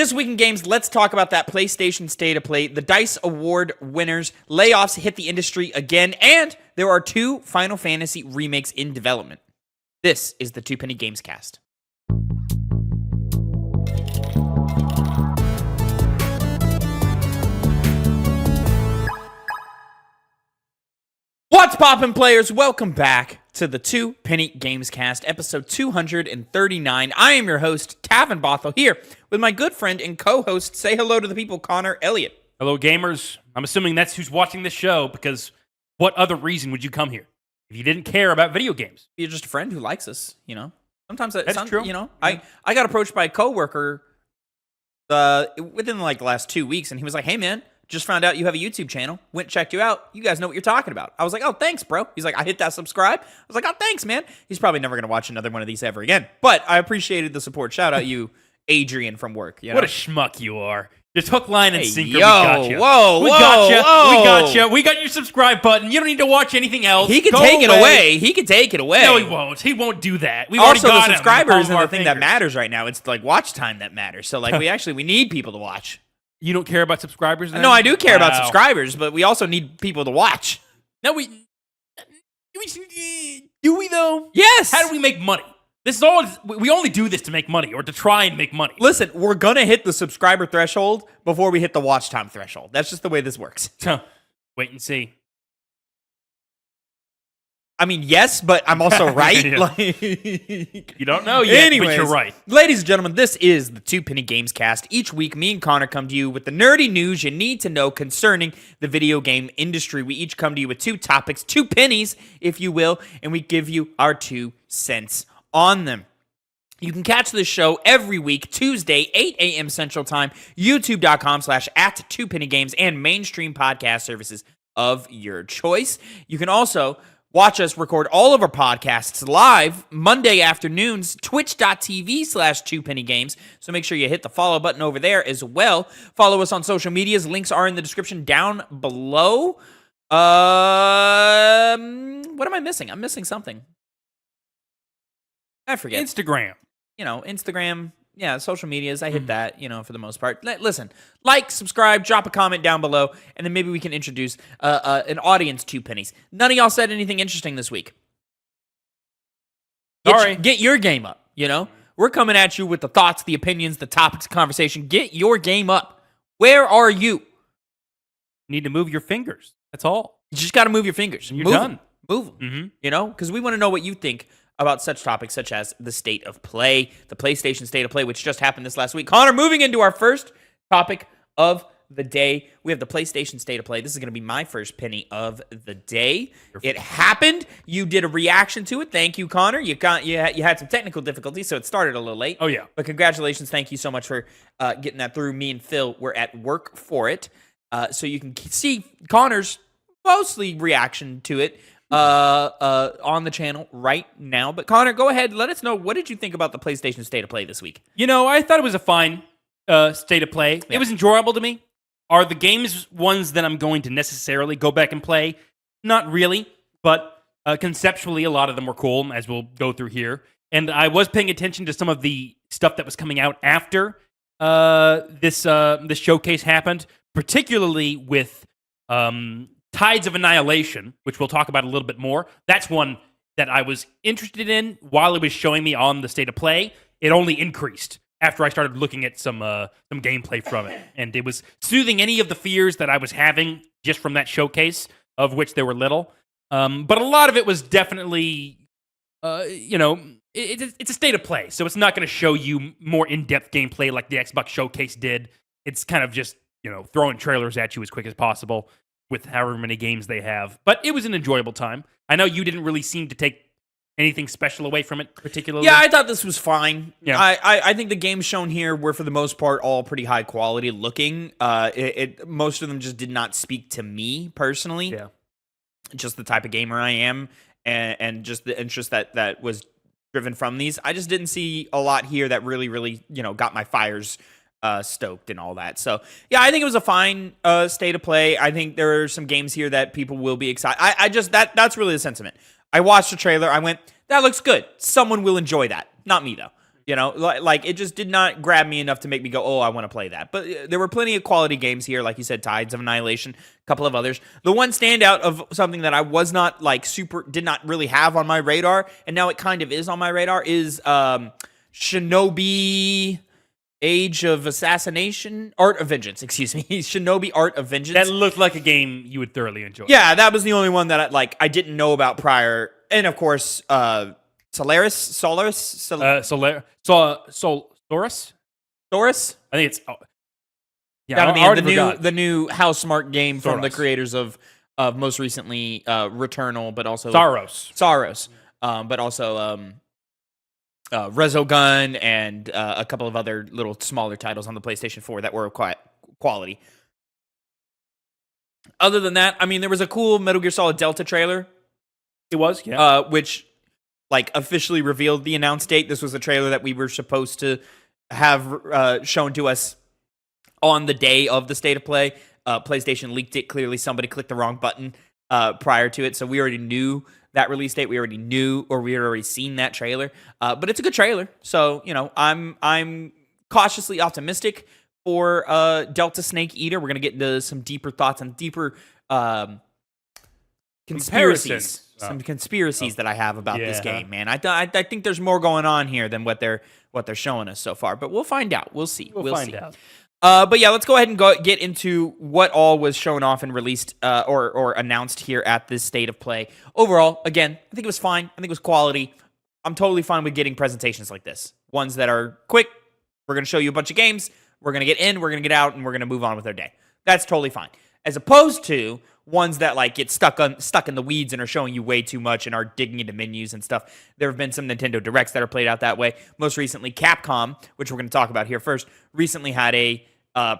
This week in games, let's talk about that PlayStation State of Play, the DICE Award winners, layoffs hit the industry again, and there are 2 Final Fantasy remakes in development. This is the 2 Penny Gamescast. What's poppin', players? Welcome back to the 2 Penny Gamescast, episode 239. I am your host, Tavin Bothel, here with my good friend and co-host. Say hello to the people, Connor Elliott. Hello, gamers. I'm assuming that's who's watching this show, because what other reason would you come here if you didn't care about video games? You're just a friend who likes us, you know? Sometimes that's true. You know, yeah. I got approached by a coworker within like the last 2 weeks, and he was like, "Hey, man, just found out you have a YouTube channel. Went and checked you out. You guys know what you're talking about." I was like, "Oh, thanks, bro." He's like, "I hit that subscribe." I was like, "Oh, thanks, man." He's probably never going to watch another one of these ever again. But I appreciated the support. Shout out you, Adrian from work. You know? What a schmuck you are. Just hook, line, and sinker. Yo, we got you. Whoa, we got you. We got your subscribe button. You don't need to watch anything else. He can take it away. He can take it away. No, he won't. He won't do that. We've also, already got the subscribers him. are the thing that matters right now. It's like watch time that matters. So like we need people to watch. You don't care about subscribers then? No, I do care about subscribers, but we also need people to watch. No, do we though? Yes. How do we make money? This is all. We only do this to make money, or to try and make money. Listen, we're gonna hit the subscriber threshold before we hit the watch time threshold. That's just the way this works. Wait and see. I mean, yes, but I'm also right. Yeah. Like, you don't know yet, anyways, but you're right. Ladies and gentlemen, this is the 2 Penny Gamescast. Each week, me and Connor come to you with the nerdy news you need to know concerning the video game industry. We each come to you with 2 topics, 2 pennies, if you will, and we give you our 2 cents on them. You can catch this show every week, Tuesday, 8 a.m. Central Time, youtube.com/@2pennygames, and mainstream podcast services of your choice. You can also watch us record all of our podcasts live Monday afternoons, twitch.tv/2pennygames. So make sure you hit the follow button over there as well. Follow us on social medias. Links are in the description down below. What am I missing? I'm missing something. I forget. Instagram. You know, Instagram, yeah, social medias. I hit that, you know, for the most part. Listen, like, subscribe, drop a comment down below, and then maybe we can introduce an audience 2 pennies. None of y'all said anything interesting this week. Sorry. Get your game up, you know? We're coming at you with the thoughts, the opinions, the topics of conversation. Get your game up. Where are you? You need to move your fingers. That's all. You just got to move your fingers. And you're move done. Them. Move them, you know? Because we want to know what you think about such topics such as the state of play, the PlayStation State of Play, which just happened this last week. Connor, moving into our first topic of the day, we have the PlayStation State of Play. This is going to be my first penny of the day. It happened. You did a reaction to it. Thank you, Connor. You had some technical difficulties, so it started a little late. Oh, yeah. But congratulations. Thank you so much for getting that through. Me and Phil were at work for it. So you can see Connor's mostly reaction to it on the channel right now. But Connor, go ahead. Let us know, what did you think about the PlayStation State of Play this week? You know, I thought it was a fine state of play. Yeah. It was enjoyable to me. Are the games ones that I'm going to necessarily go back and play? Not really, but conceptually, a lot of them were cool, as we'll go through here. And I was paying attention to some of the stuff that was coming out after this showcase happened, particularly with Tides of Annihilation, which we'll talk about a little bit more. That's one that I was interested in while it was showing me on the state of play. It only increased after I started looking at some gameplay from it. And it was soothing any of the fears that I was having just from that showcase, of which there were little. But a lot of it was definitely, it's a state of play. So it's not going to show you more in-depth gameplay like the Xbox showcase did. It's kind of just, throwing trailers at you as quick as possible with however many games they have. But it was an enjoyable time. I know you didn't really seem to take anything special away from it particularly. Yeah, I thought this was fine. Yeah. I think the games shown here were, for the most part, all pretty high quality looking. Most of them just did not speak to me personally. Yeah. Just the type of gamer I am, and just the interest that was driven from these. I just didn't see a lot here that really, really, got my fires stoked and all that. So yeah, I think it was a fine state of play. I think there are some games here that people will be excited. That's really the sentiment. I watched the trailer. I went, that looks good. Someone will enjoy that. Not me though. You know, like it just did not grab me enough to make me go, oh, I want to play that. But there were plenty of quality games here, like you said, Tides of Annihilation, a couple of others. The one standout of something that I was not like did not really have on my radar, and now it kind of is on my radar, is Shinobi Age of Assassination, Art of Vengeance, excuse me, Shinobi Art of Vengeance. That looked like a game you would thoroughly enjoy. Yeah, that was the only one that I didn't know about prior, and of course, Solaris. I think it's. The new Housemarque game from the creators of most recently Returnal, but also Saros, but also Resogun and a couple of other little smaller titles on the PlayStation 4 that were quite quality. Other than that, I mean, there was a cool Metal Gear Solid Delta trailer. It was, yeah. Which officially revealed the announced date. This was a trailer that we were supposed to have shown to us on the day of the State of Play. PlayStation leaked it. Clearly, somebody clicked the wrong button prior to it, so we already knew that release date. We already knew, or we had already seen that trailer. But it's a good trailer, so I'm cautiously optimistic for Delta Snake Eater. We're gonna get into some deeper thoughts and deeper conspiracies. Some conspiracies that I have about this game, man. I think there's more going on here than what they're showing us so far. But we'll find out. We'll see. We'll find out. But yeah, let's go ahead and get into what all was shown off and released or announced here at this State of Play. Overall, again, I think it was fine. I think it was quality. I'm totally fine with getting presentations like this. Ones that are quick. We're going to show you a bunch of games. We're going to get in, we're going to get out, and we're going to move on with our day. That's totally fine. As opposed to ones that get stuck in the weeds and are showing you way too much and are digging into menus and stuff. There have been some Nintendo Directs that are played out that way. Most recently, Capcom, which we're going to talk about here first, recently had a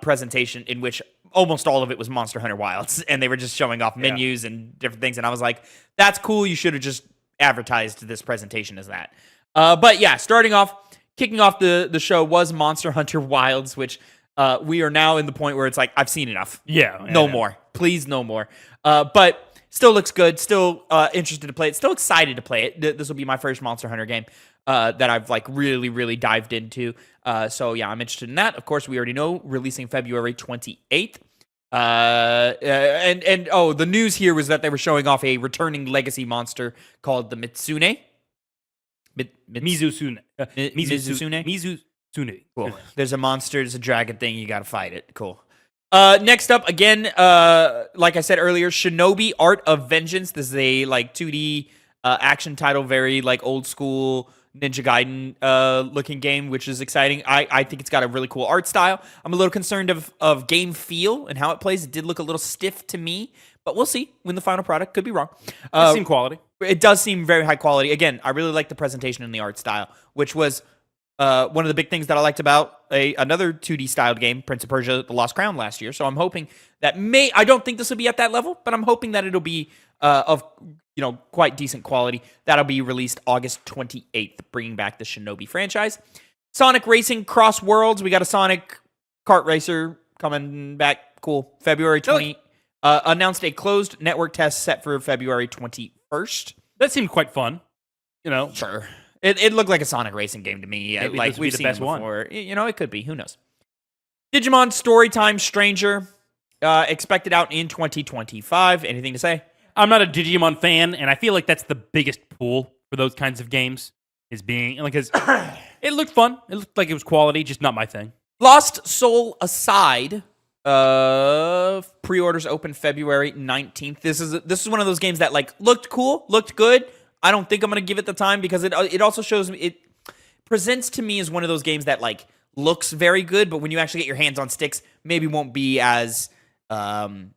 presentation in which almost all of it was Monster Hunter Wilds, and they were just showing off menus and different things. And I was like, that's cool. You should have just advertised this presentation as that. But yeah, kicking off the show was Monster Hunter Wilds, which we are now in the point where it's like, I've seen enough. No more. Please, no more. But still looks good. Still interested to play it. Still excited to play it. This will be my first Monster Hunter game that I've really, really dived into. So yeah, I'm interested in that. Of course, we already know, releasing February 28th. The news here was that they were showing off a returning legacy monster called the Mizusune. Mizusune. Cool. There's a monster, there's a dragon thing, you gotta fight it. Cool. Next up, again, like I said earlier, Shinobi Art of Vengeance. This is a 2D action title, very old school Ninja Gaiden looking game, which is exciting. I think it's got a really cool art style. I'm a little concerned of game feel and how it plays. It did look a little stiff to me, but we'll see when the final product. Could be wrong. It seemed quality. It does seem very high quality. Again, I really like the presentation and the art style, which was one of the big things that I liked about another 2D styled game, Prince of Persia: The Lost Crown, last year. So I'm hoping that I don't think this will be at that level, but I'm hoping that it'll be of quite decent quality. That'll be released August 28th, bringing back the Shinobi franchise. Sonic Racing Cross Worlds. We got a Sonic kart racer coming back. Cool. February 20th. Announced a closed network test set for February 21st. That seemed quite fun. Sure. It looked like a Sonic racing game to me. Maybe we've the seen best before. It could be. Who knows? Digimon Storytime Stranger, expected out in 2025. Anything to say? I'm not a Digimon fan, and I feel like that's the biggest pull for those kinds of games, is being because it looked fun. It looked like it was quality, just not my thing. Lost Soul aside, pre-orders open February 19th. This is one of those games that looked cool, looked good. I don't think I'm going to give it the time because it also shows me, it presents to me as one of those games that looks very good, but when you actually get your hands on sticks, maybe won't be as won't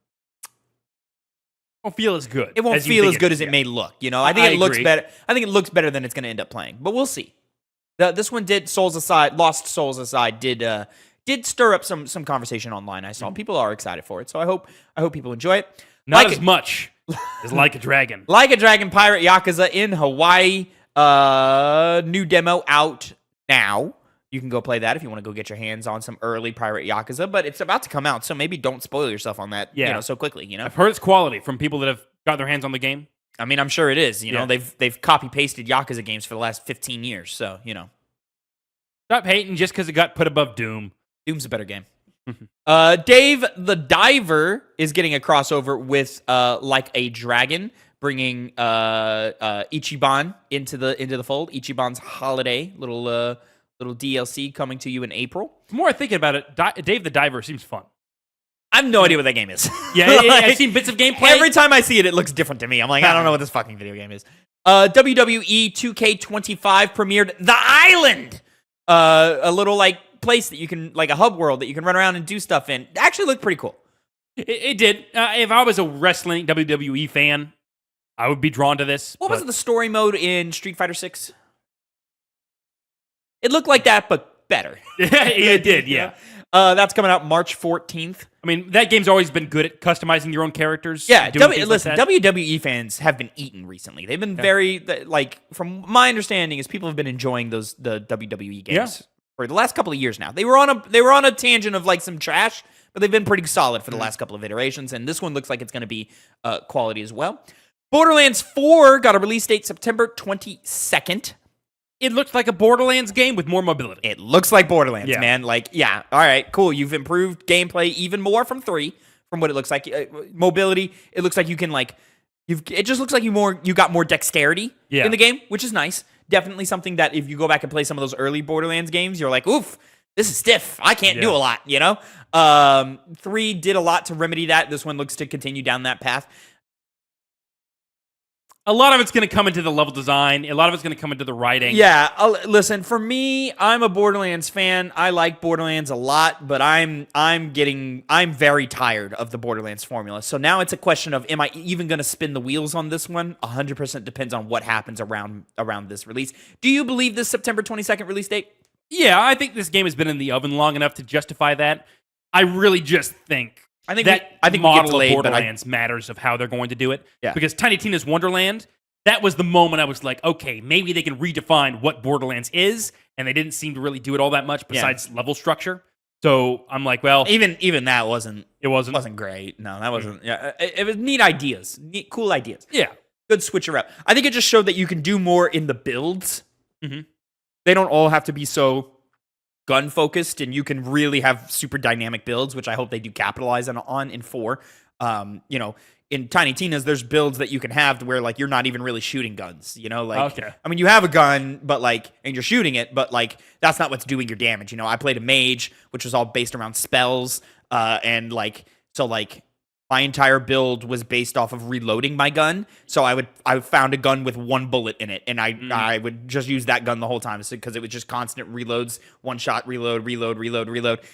feel as good. It won't feel as good as it may look. I think it looks better. I think it looks better than it's going to end up playing, but we'll see. This one did, Lost Souls aside, did stir up some conversation online. I saw people are excited for it, so I hope people enjoy it. Not as much as Like a Dragon. Like a Dragon Pirate Yakuza in Hawaii. New demo out now. You can go play that if you want to go get your hands on some early Pirate Yakuza, but it's about to come out, so maybe don't spoil yourself on that so quickly. I've heard it's quality from people that have got their hands on the game. I mean, I'm sure it is. They've copy-pasted Yakuza games for the last 15 years, so, Stop hating just because it got put above Doom. Doom's a better game. Dave the Diver is getting a crossover with Like a Dragon, bringing Ichiban into the fold. Ichiban's holiday little DLC coming to you in April. The more I think about it, Dave the Diver seems fun. I have no idea what that game is. Yeah, I've seen bits of gameplay. Every time I see it, it looks different to me. I'm like, I don't know what this fucking video game is. WWE 2K25 premiered The Island, a little like place that you can, like a hub world that you can run around and do stuff in. It actually looked pretty cool. It did. If I was a wrestling WWE fan, I would be drawn to this. What was the story mode in Street Fighter 6? It looked like that, but better. It did, yeah. That's coming out March 14th. I mean, that game's always been good at customizing your own characters. Yeah, listen, WWE fans have been eaten recently. They've been very, like, from my understanding, is people have been enjoying the WWE games for the last couple of years now. They were on a tangent of like some trash, but they've been pretty solid for the last couple of iterations, and this one looks like it's going to be quality as well. Borderlands 4 got a release date September 22nd. It looks like a Borderlands game with more mobility. It looks like Borderlands, man. Like, yeah, all right, cool. You've improved gameplay even more from 3, from what it looks like. Mobility, it looks like you can, like, it just looks like you got more dexterity in the game, which is nice. Definitely something that if you go back and play some of those early Borderlands games, you're like, oof, this is stiff. I can't do a lot, you know? 3 did a lot to remedy that. This one looks to continue down that path. A lot of it's going to come into the level design. A lot of it's going to come into the writing. Yeah, listen, for me, I'm a Borderlands fan. I like Borderlands a lot, but I'm very tired of the Borderlands formula. So now it's a question of, am I even going to spin the wheels on this one? 100% depends on what happens around this release. Do you believe this September 22nd release date? Yeah, I think this game has been in the oven long enough to justify that. I really just think that model of Borderlands matters of how they're going to do it. Yeah. Because Tiny Tina's Wonderland, that was the moment I was like, okay, maybe they can redefine what Borderlands is, and they didn't seem to really do it all that much besides level structure. So I'm like, well, even that wasn't great. No, that wasn't. Yeah, it was neat ideas, cool ideas. Yeah, good switcher up. I think it just showed that you can do more in the builds. Mm-hmm. They don't all have to be so gun focused, and you can really have super dynamic builds, which I hope they do capitalize on in 4. You know, in Tiny Tina's, there's builds that you can have where like you're not even really shooting guns. You know, like I mean, you have a gun, but like, and you're shooting it, but like that's not what's doing your damage. You know, I played a mage, which was all based around spells, and like so like. My entire build was based off of reloading my gun. So I found a gun with 1 bullet in it, and I would just use that gun the whole time because it was just constant reloads, 1 shot, reload,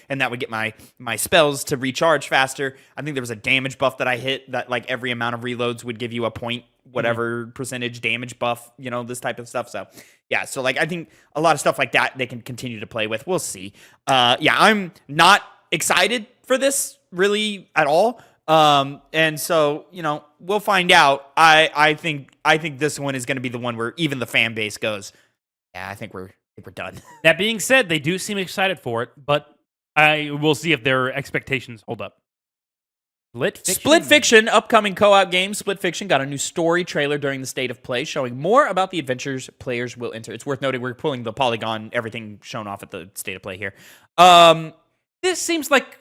and that would get my spells to recharge faster. I think there was a damage buff that I hit that like every amount of reloads would give you a point, whatever percentage damage buff, you know, this type of stuff. So yeah, so like I think a lot of stuff like that they can continue to play with. We'll see. Yeah, I'm not excited for this really at all. And so, you know, we'll find out. I think this one is going to be the one where even the fan base goes, yeah, I think we're done. That being said, they do seem excited for it, but I will see if their expectations hold up. Split Fiction, upcoming co-op game. Split Fiction got a new story trailer during the State of Play, showing more about the adventures players will enter. It's worth noting we're pulling the polygon, everything shown off at the State of Play here. This seems like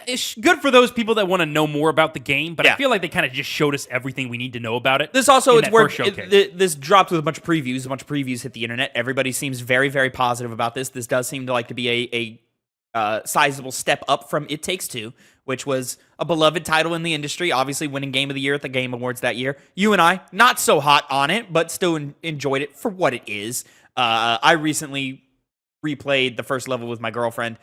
it's good for those people that want to know more about the game, but I feel like they kind of just showed us everything we need to know about it. This also, it's worth this dropped with a bunch of previews. A bunch of previews hit the internet. Everybody seems very, very positive about this. This does seem to like to be a sizable step up from It Takes Two, which was a beloved title in the industry, obviously winning Game of the Year at the Game Awards that year. You and I, not so hot on it, but still enjoyed it for what it is. I recently replayed the first level with my girlfriend.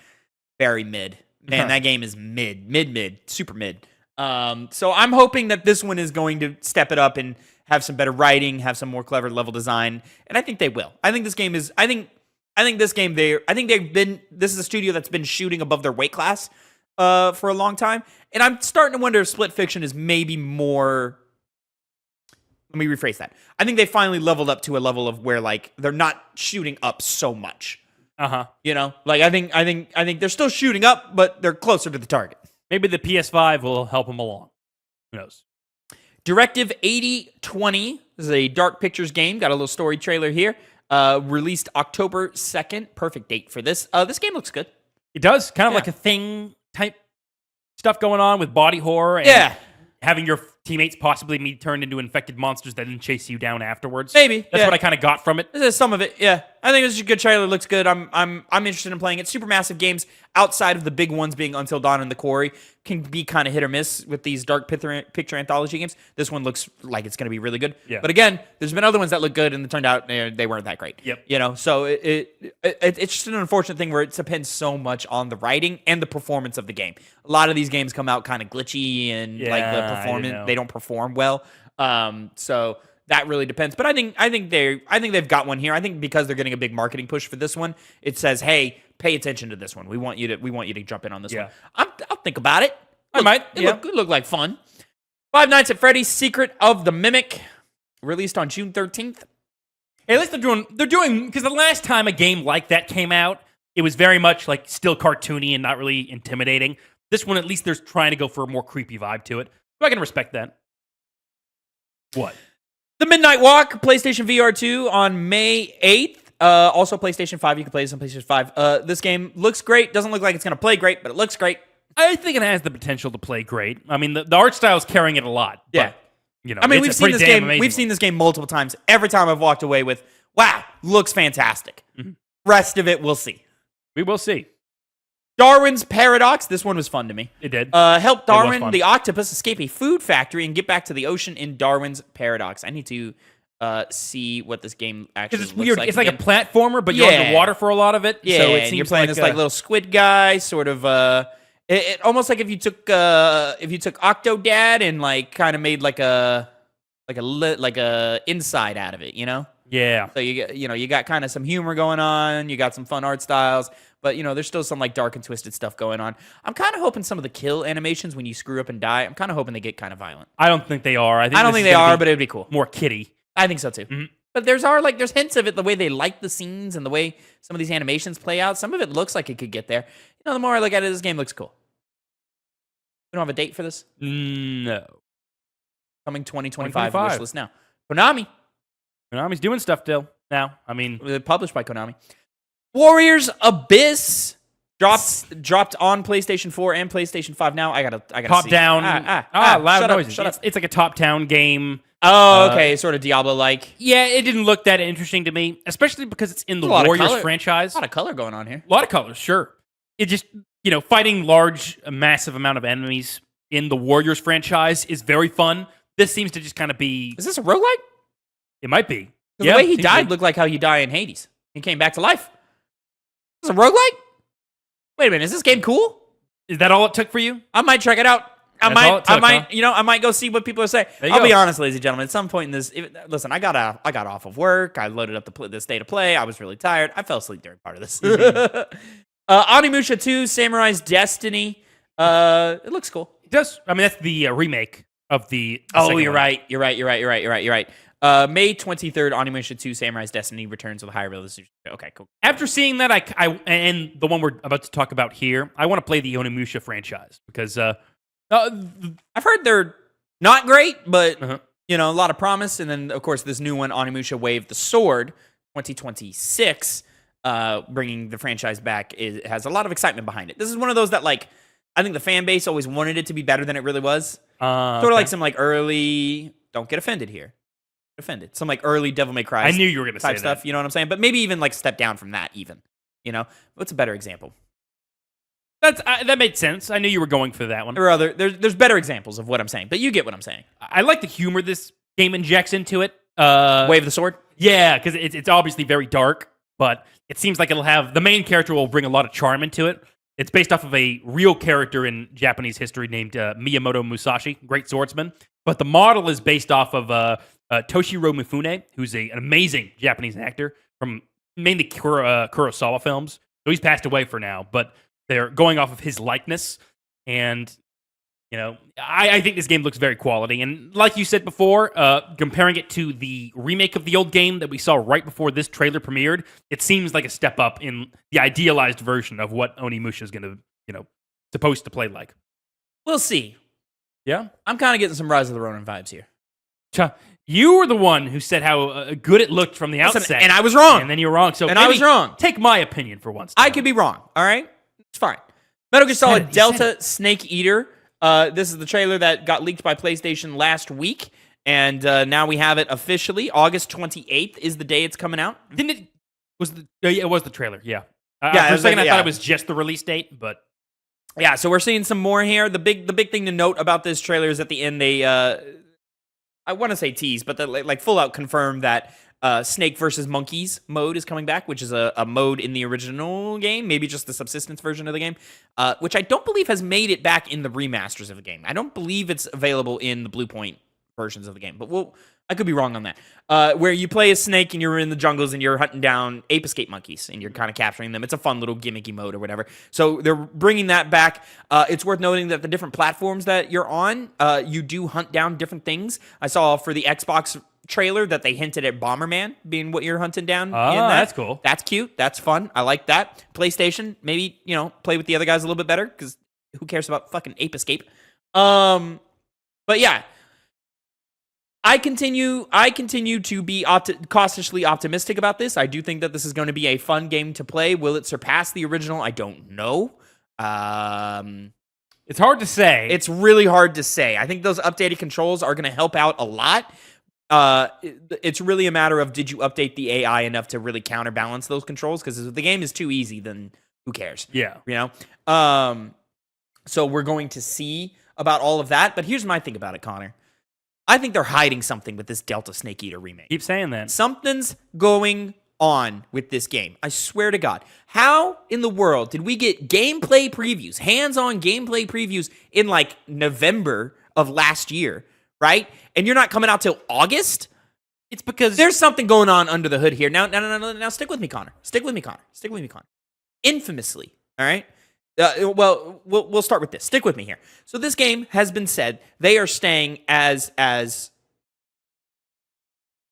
Very mid. Man, that game is mid, super mid. So I'm hoping that this one is going to step it up and have some better writing, have some more clever level design, and I think they will. I think this game is. I think this game. This is a studio that's been shooting above their weight class for a long time, and I'm starting to wonder if Split Fiction is maybe more. Let me rephrase that. I think they finally leveled up to a level of where like they're not shooting up so much. You know, like I think they're still shooting up, but they're closer to the target. Maybe the PS5 will help them along. Who knows? Directive 8020 is a Dark Pictures game. Got a little story trailer here. Released October 2nd. Perfect date for this. This game looks good. It does. Kind of like a Thing type stuff going on with body horror and having your teammates possibly be turned into infected monsters that then chase you down afterwards. Maybe. That's what I kind of got from it. There's some of it, yeah. I think it's a good trailer. Looks good. I'm interested in playing it. Supermassive games outside of the big ones being Until Dawn and The Quarry can be kind of hit or miss with these dark picture anthology games. This one looks like it's going to be really good. Yeah. But again, there's been other ones that look good and it turned out they weren't that great. Yep. You know, so it's just an unfortunate thing where it depends so much on the writing and the performance of the game. A lot of these games come out kind of glitchy and like the performance they don't perform well. So that really depends. But I think they've got one here. I think because they're getting a big marketing push for this one, it says, "Hey, pay attention to this one. We want you to jump in on this one." I'll think about it. I might. It look like fun. Five Nights at Freddy's: Secret of the Mimic, released on June 13th. Hey, at least they're doing because the last time a game like that came out, it was very much like still cartoony and not really intimidating. This one, at least, they're trying to go for a more creepy vibe to it. So I can respect that. What? The Midnight Walk, PlayStation VR 2 on May 8th. Also PlayStation 5. You can play this on PlayStation 5. This game looks great. Doesn't look like it's going to play great, but it looks great. I think it has the potential to play great. I mean, the art style is carrying it a lot. Yeah. But, you know, I mean, we've seen this game multiple times. Every time I've walked away with, wow, looks fantastic. Mm-hmm. Rest of it, we'll see. We will see. Darwin's Paradox. This one was fun to me. It did. Help Darwin, the octopus, escape a food factory and get back to the ocean in Darwin's Paradox. I need to see what this game actually looks weird. like. It's like a platformer, but you're underwater for a lot of it. Yeah, so it and seems you're playing like this like little squid guy, sort of. It almost like if you took Octodad and like kind of made like a inside out of it, you know? Yeah. So you got kind of some humor going on. You got some fun art styles. But, there's still some, like, dark and twisted stuff going on. I'm kind of hoping some of the kill animations when you screw up and die, I'm kind of hoping they get kind of violent. I don't think they are. I don't think they are, but it'd be cool. More kiddie. I think so, too. Mm-hmm. But there's hints of it, the way they light the scenes and the way some of these animations play out. Some of it looks like it could get there. The more I look at it, this game looks cool. We don't have a date for this? No. Coming 2025. Wish list now. Konami's doing stuff still now. I mean, published by Konami. Warriors Abyss dropped on PlayStation 4 and PlayStation 5 now. I gotta top see. Down. Loud noises. Shut up. It's like a top-down game. Oh, okay, sort of Diablo-like. Yeah, it didn't look that interesting to me, especially because it's in the Warriors franchise. A lot of color going on here. A lot of colors, sure. It just, fighting a massive amount of enemies in the Warriors franchise is very fun. This seems to just kind of be... Is this a roguelike? It might be. The way he died looked like how you die in Hades. He came back to life. Is this a roguelike? Wait a minute, is this game cool? Is that all it took for you? I might check it out. I might go see what people are saying. I'll be honest, ladies and gentlemen. At some point in this, listen, I got off of work. I loaded up the state of play. I was really tired. I fell asleep during part of this. Mm-hmm. Onimusha 2: Samurai's Destiny. It looks cool. It does. I mean, that's the remake of the. You're right. You're right. May 23rd, Onimusha 2: Samurai's Destiny returns with a higher resolution. Okay, cool. After seeing that, I and the one we're about to talk about here, I want to play the Onimusha franchise because I've heard they're not great, but a lot of promise. And then, of course, this new one, Onimusha Wave the Sword, 2026, bringing the franchise back, has a lot of excitement behind it. This is one of those that, like, I think the fan base always wanted it to be better than it really was. Sort of like some like early. Don't get offended here. Offended. Some like early Devil May Cry. I knew you were going to say stuff. That. You know what I'm saying? But maybe even like step down from that. Even. What's a better example? That made sense. I knew you were going for that one. There's better examples of what I'm saying, but you get what I'm saying. I like the humor this game injects into it. Wave the Sword. Yeah, because it's obviously very dark, but it seems like it'll have the main character will bring a lot of charm into it. It's based off of a real character in Japanese history named Miyamoto Musashi, great swordsman. But the model is based off of Toshiro Mifune, who's an amazing Japanese actor from mainly Kurosawa films. So he's passed away for now, but they're going off of his likeness. And, I think this game looks very quality. And like you said before, comparing it to the remake of the old game that we saw right before this trailer premiered, it seems like a step up in the idealized version of what Onimusha is going to, supposed to play like. We'll see. Yeah? I'm kind of getting some Rise of the Ronin vibes here. You were the one who said how good it looked from the outset. And I was wrong. And then you were wrong. So and I was wrong. Take my opinion for once. I could be wrong. All right? It's fine. Metal Gear Solid Delta Snake Eater. This is the trailer that got leaked by PlayStation last week. And now we have it officially. August 28th is the day it's coming out. Didn't it? It was the trailer, yeah. Yeah, for a second, I thought it was just the release date, but... Yeah, so we're seeing some more here. The big thing to note about this trailer is at the end they... I want to say tease, but like full out confirm that Snake versus Monkeys mode is coming back, which is a mode in the original game, maybe just the subsistence version of the game, which I don't believe has made it back in the remasters of the game. I don't believe it's available in the Blue Point versions of the game, but I could be wrong on that. Where you play as Snake and you're in the jungles and you're hunting down ape escape monkeys and you're kind of capturing them. It's a fun little gimmicky mode or whatever. So they're bringing that back. It's worth noting that the different platforms that you're on, you do hunt down different things. I saw for the Xbox trailer that they hinted at Bomberman being what you're hunting down. Oh, that's cool. That's cute. That's fun. I like that. PlayStation, maybe, play with the other guys a little bit better because who cares about fucking ape escape? But yeah. I continue to be cautiously optimistic about this. I do think that this is going to be a fun game to play. Will it surpass the original? I don't know. It's hard to say. It's really hard to say. I think those updated controls are going to help out a lot. It's really a matter of, did you update the AI enough to really counterbalance those controls? Because if the game is too easy, then who cares? Yeah. So we're going to see about all of that. But here's my thing about it, Connor. I think they're hiding something with this Delta Snake Eater remake. Keep saying that. Something's going on with this game. I swear to God. How in the world did we get gameplay previews, hands-on gameplay previews in like November of last year, right? And you're not coming out till August? It's because there's something going on under the hood here. Now, stick with me, Connor. Infamously, all right? We'll start with this. Stick with me here. So this game has been said they are staying as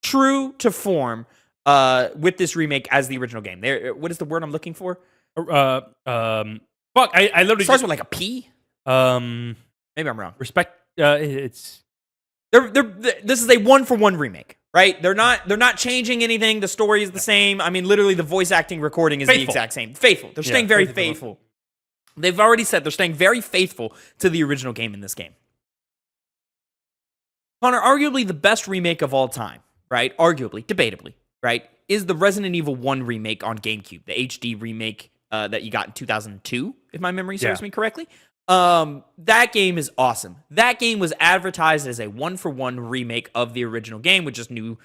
true to form with this remake as the original game. What is the word I'm looking for? Fuck, I literally starts with like a P. Maybe I'm wrong. Respect. It's this is a 1-for-1 remake. Right? They're not changing anything. The story is the same. I mean, literally, the voice acting recording is the exact same. Faithful. They're staying very faithful. They've already said they're staying very faithful to the original game in this game. Connor, arguably the best remake of all time, right? Arguably, debatably, right? Is the Resident Evil 1 remake on GameCube, the HD remake that you got in 2002, if my memory serves me correctly. That game is awesome. That game was advertised as a 1-for-1 remake of the original game with just new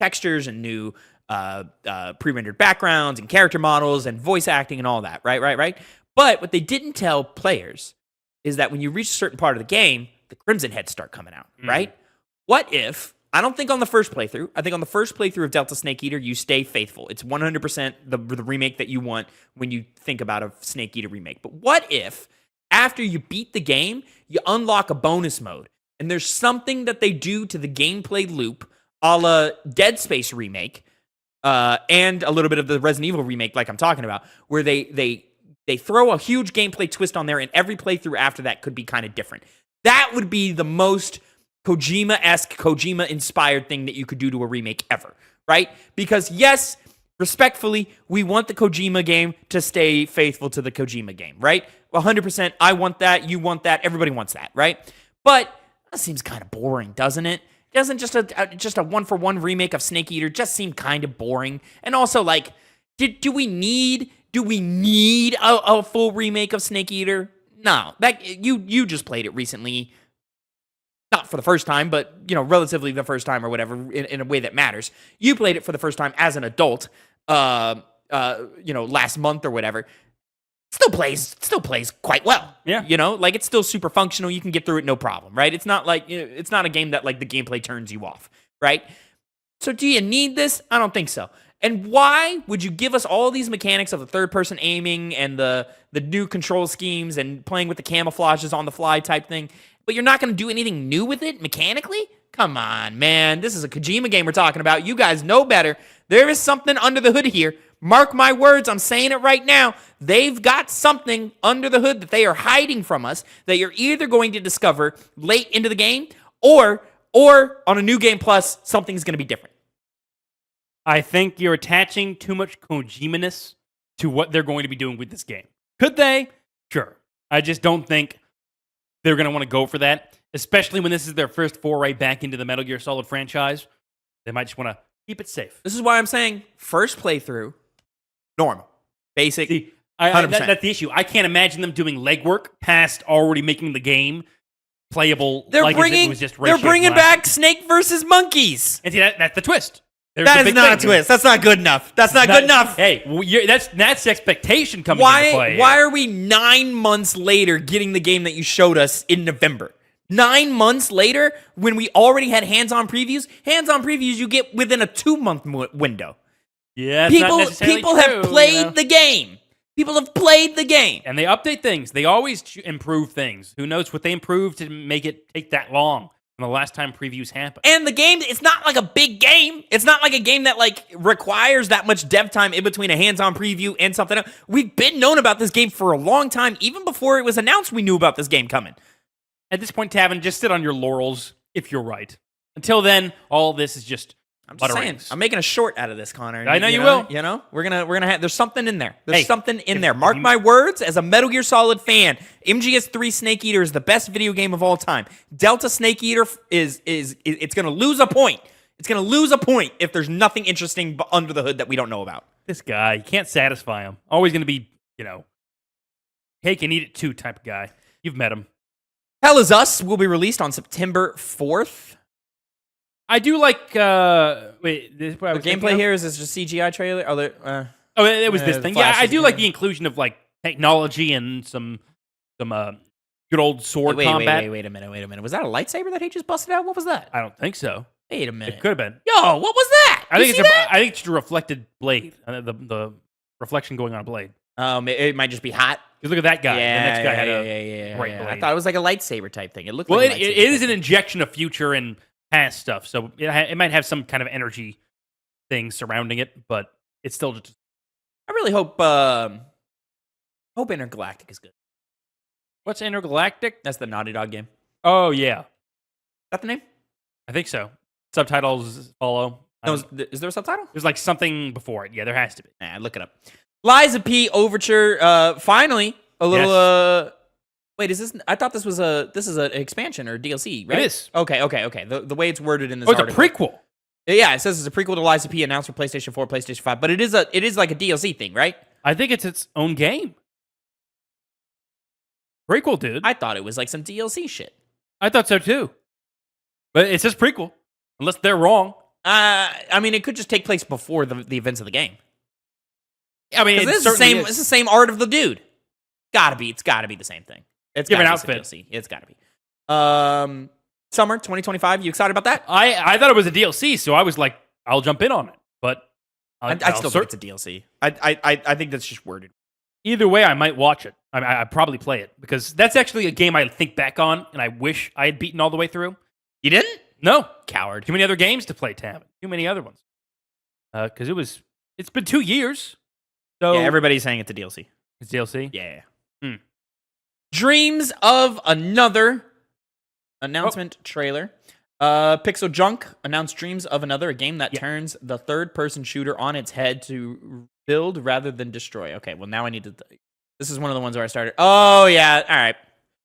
textures and new pre-rendered backgrounds and character models and voice acting and all that, right? But what they didn't tell players is that when you reach a certain part of the game, the Crimson Heads start coming out, right? What if, I don't think on the first playthrough, I think on the first playthrough of Delta Snake Eater, you stay faithful. It's 100% the remake that you want when you think about a Snake Eater remake. But what if, after you beat the game, you unlock a bonus mode, and there's something that they do to the gameplay loop, a la Dead Space remake, and a little bit of the Resident Evil remake like I'm talking about, where they throw a huge gameplay twist on there, and every playthrough after that could be kind of different. That would be the most Kojima-esque, Kojima-inspired thing that you could do to a remake ever, right? Because yes, respectfully, we want the Kojima game to stay faithful to the Kojima game, right? 100%, I want that, you want that, everybody wants that, right? But that seems kind of boring, doesn't it? Doesn't just a 1-for-1 remake of Snake Eater just seem kind of boring? And also, like, do we need a full remake of Snake Eater? No, that you just played it recently, not for the first time, but relatively the first time or whatever in a way that matters. You played it for the first time as an adult, last month or whatever. Still plays quite well. Yeah. Like it's still super functional. You can get through it no problem, right? It's not like it's not a game that like the gameplay turns you off, right? So do you need this? I don't think so. And why would you give us all these mechanics of the third-person aiming and the new control schemes and playing with the camouflages on the fly type thing, but you're not going to do anything new with it mechanically? Come on, man. This is a Kojima game we're talking about. You guys know better. There is something under the hood here. Mark my words. I'm saying it right now. They've got something under the hood that they are hiding from us that you're either going to discover late into the game or or on a New Game Plus, something's going to be different. I think you're attaching too much Kojima-ness to what they're going to be doing with this game. Could they? Sure. I just don't think they're going to want to go for that, especially when this is their first foray back into the Metal Gear Solid franchise. They might just want to keep it safe. This is why I'm saying first playthrough, normal, basic. See, 100%. That's the issue. I can't imagine them doing legwork past already making the game playable. They're like bringing, it was just they're bringing back Snake versus Monkeys. And see, that's the twist. That is not a twist. That's not good enough. That's not good enough. Hey, that's expectation coming into play. Why are we 9 months later getting the game that you showed us in November? 9 months later, when we already had hands-on previews? Hands-on previews you get within a 2-month window. Yeah, people have played the game. People have played the game. And they update things. They always improve things. Who knows what they improved to make it take that long from the last time previews happened. And the game, it's not like a big game. It's not like a game that requires that much dev time in between a hands-on preview and something else. We've been known about this game for a long time. Even before it was announced, we knew about this game coming. At this point, Tavin, just sit on your laurels if you're right. Until then, all this is just I'm just saying. I'm making a short out of this, Connor. I know you will. You know, we're gonna have. There's something in there. There's something in there. Mark my words. As a Metal Gear Solid fan, MGS3 Snake Eater is the best video game of all time. Delta Snake Eater is it's gonna lose a point. It's gonna lose a point if there's nothing interesting under the hood that we don't know about. This guy, you can't satisfy him. Always gonna be, cake and eat it too type of guy. You've met him. Hell Is Us will be released on September 4th. I do like. Wait, the gameplay here is this just CGI trailer? It was this thing. Yeah, I do like the inclusion of technology and some good old sword combat. Wait a minute. Was that a lightsaber that he just busted out? What was that? I don't think so. Wait a minute. It could have been. Yo, what was that? I think it's just a reflected blade. The reflection going on a blade. It might just be hot. Because look at that guy. Yeah, the next guy had a great blade. I thought it was like a lightsaber type thing. It looked well, like it is an injection of future and past stuff, so it might have some kind of energy thing surrounding it, but it's still just. I really hope Intergalactic is good. What's Intergalactic? That's the Naughty Dog game. Oh yeah, is that the name? I think so. Subtitles follow. No, is there a subtitle? There's something before it. Yeah, there has to be. Nah, look it up. Liza P. Overture. Finally, a little. Yes. Wait, is this? I thought this is an expansion or DLC, right? It is. Okay. The way it's worded in this article. It's a prequel. Yeah, it says it's a prequel to Liza P. announced for PlayStation 4, PlayStation 5, but it is like a DLC thing, right? I think it's its own game. Prequel, dude. I thought it was like some DLC shit. I thought so too. But it says prequel, unless they're wrong. I mean, it could just take place before the events of the game. I mean, it's the same art of the dude. It's gotta be the same thing. It's different outfit. It's gotta be. Summer 2025. You excited about that? I thought it was a DLC, so I was like, I'll jump in on it. But I still think it's a DLC. I think that's just worded. Either way, I might watch it. I'd probably play it because that's actually a game I think back on, and I wish I had beaten all the way through. You didn't? No, coward. Too many other games to play, Tavin. Too many other ones. Because it's been 2 years. So yeah, everybody's saying it's a DLC. It's DLC. Yeah. Dreams of Another announcement trailer. Pixel Junk announced Dreams of Another, a game that turns the third-person shooter on its head to build rather than destroy. Okay, well now I need to. This is one of the ones where I started. Oh yeah, all right.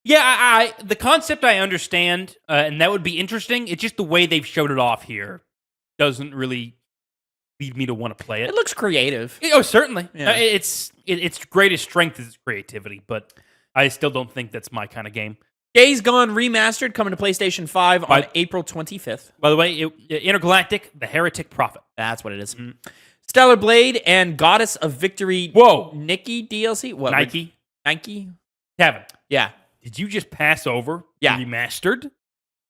Yeah, the concept I understand, and that would be interesting. It's just the way they've showed it off here doesn't really lead me to want to play it. It looks creative. Certainly. Yeah. Its greatest strength is its creativity, but I still don't think that's my kind of game. Days Gone Remastered coming to PlayStation 5 on April 25th. By the way, Intergalactic, the Heretic Prophet. That's what it is. Stellar Blade and Goddess of Victory. Whoa. Nikki DLC? What? Nike? Tavin. Yeah. Did you just pass over the remastered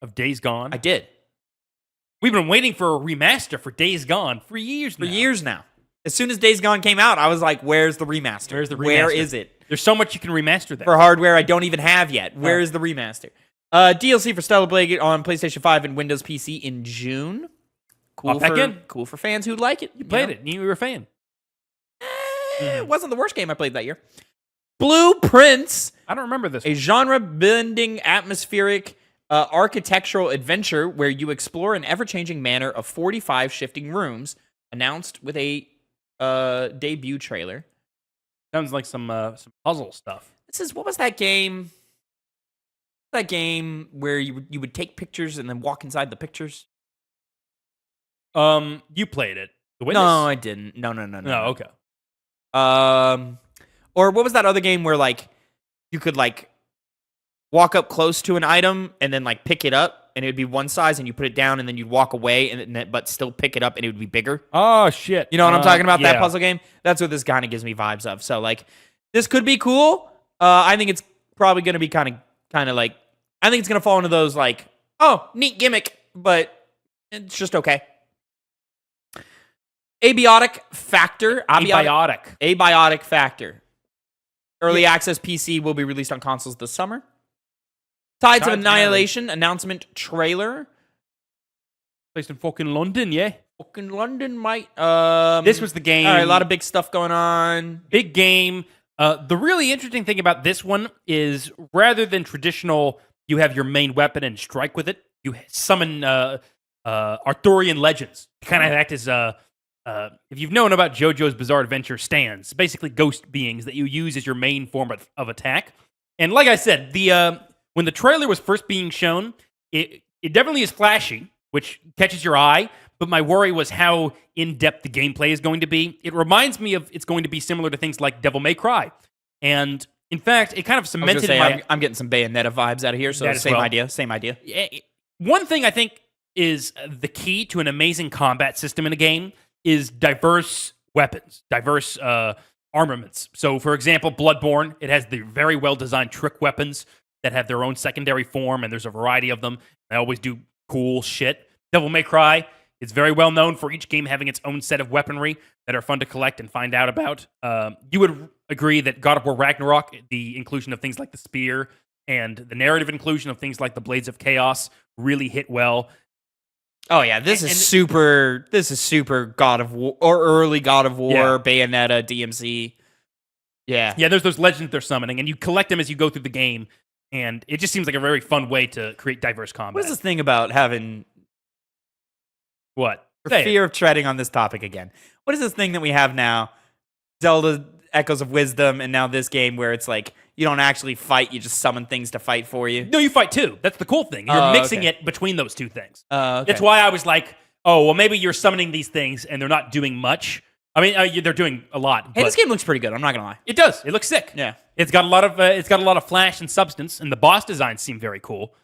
of Days Gone? I did. We've been waiting for a remaster for Days Gone for years now. As soon as Days Gone came out, I was like, where's the remaster? Where is it? There's so much you can remaster there. For hardware I don't even have yet. Where is the remaster? DLC for Stellar Blade on PlayStation 5 and Windows PC in June. Cool for fans who like it. You played it. You were a fan. It wasn't the worst game I played that year. Blueprints. I don't remember this. A genre-bending, atmospheric architectural adventure where you explore an ever-changing manor of 45 shifting rooms, announced with a debut trailer. Sounds like some puzzle stuff. What was that game? That game where you would take pictures and then walk inside the pictures? You played it. The Witness? No, I didn't. No. No, okay. Or what was that other game where like you could like walk up close to an item and then like pick it up and it would be one size and you put it down and then you'd walk away but still pick it up and it would be bigger? Oh shit. You know what I'm talking about? Yeah. That puzzle game? That's what this kind of gives me vibes of. So like this could be cool. I think it's probably going to be kind of like, I think it's going to fall into those like, oh, neat gimmick, but it's just okay. Abiotic Factor. Abiotic Factor. Early access PC will be released on consoles this summer. Tides of Annihilation announcement trailer. Based in fucking London, yeah. Fucking London, mate. This was the game. All right, a lot of big stuff going on. Big game. The really interesting thing about this one is rather than traditional, you have your main weapon and strike with it, you summon Arthurian legends to kind of act as if you've known about JoJo's Bizarre Adventure stands, basically ghost beings that you use as your main form of attack. And like I said, when the trailer was first being shown, it definitely is flashy, which catches your eye. But my worry was how in-depth the gameplay is going to be. It reminds me of it's going to be similar to things like Devil May Cry. And in fact, it kind of cemented I'm getting some Bayonetta vibes out of here, so same idea. One thing I think is the key to an amazing combat system in a game is diverse weapons, diverse armaments. So, for example, Bloodborne, it has the very well-designed trick weapons that have their own secondary form, and there's a variety of them. They always do cool shit. Devil May Cry, it's very well known for each game having its own set of weaponry that are fun to collect and find out about. You would agree that God of War Ragnarok, the inclusion of things like the spear and the narrative inclusion of things like the Blades of Chaos really hit well. Oh yeah, this is super God of War or early God of War, Bayonetta, DMC. Yeah. Yeah, there's those legends they're summoning, and you collect them as you go through the game, and it just seems like a very fun way to create diverse combat. What is this thing about having... What? For fear of treading on this topic again. What is this thing that we have now? Zelda Echoes of Wisdom, and now this game where it's like, you don't actually fight, you just summon things to fight for you. No, you fight too. That's the cool thing. You're mixing it between those two things. Okay. That's why I was like, oh, well, maybe you're summoning these things and they're not doing much. I mean, they're doing a lot. Hey, this game looks pretty good. I'm not gonna lie. It does. It looks sick. Yeah. It's got a lot of flash and substance, and the boss designs seem very cool.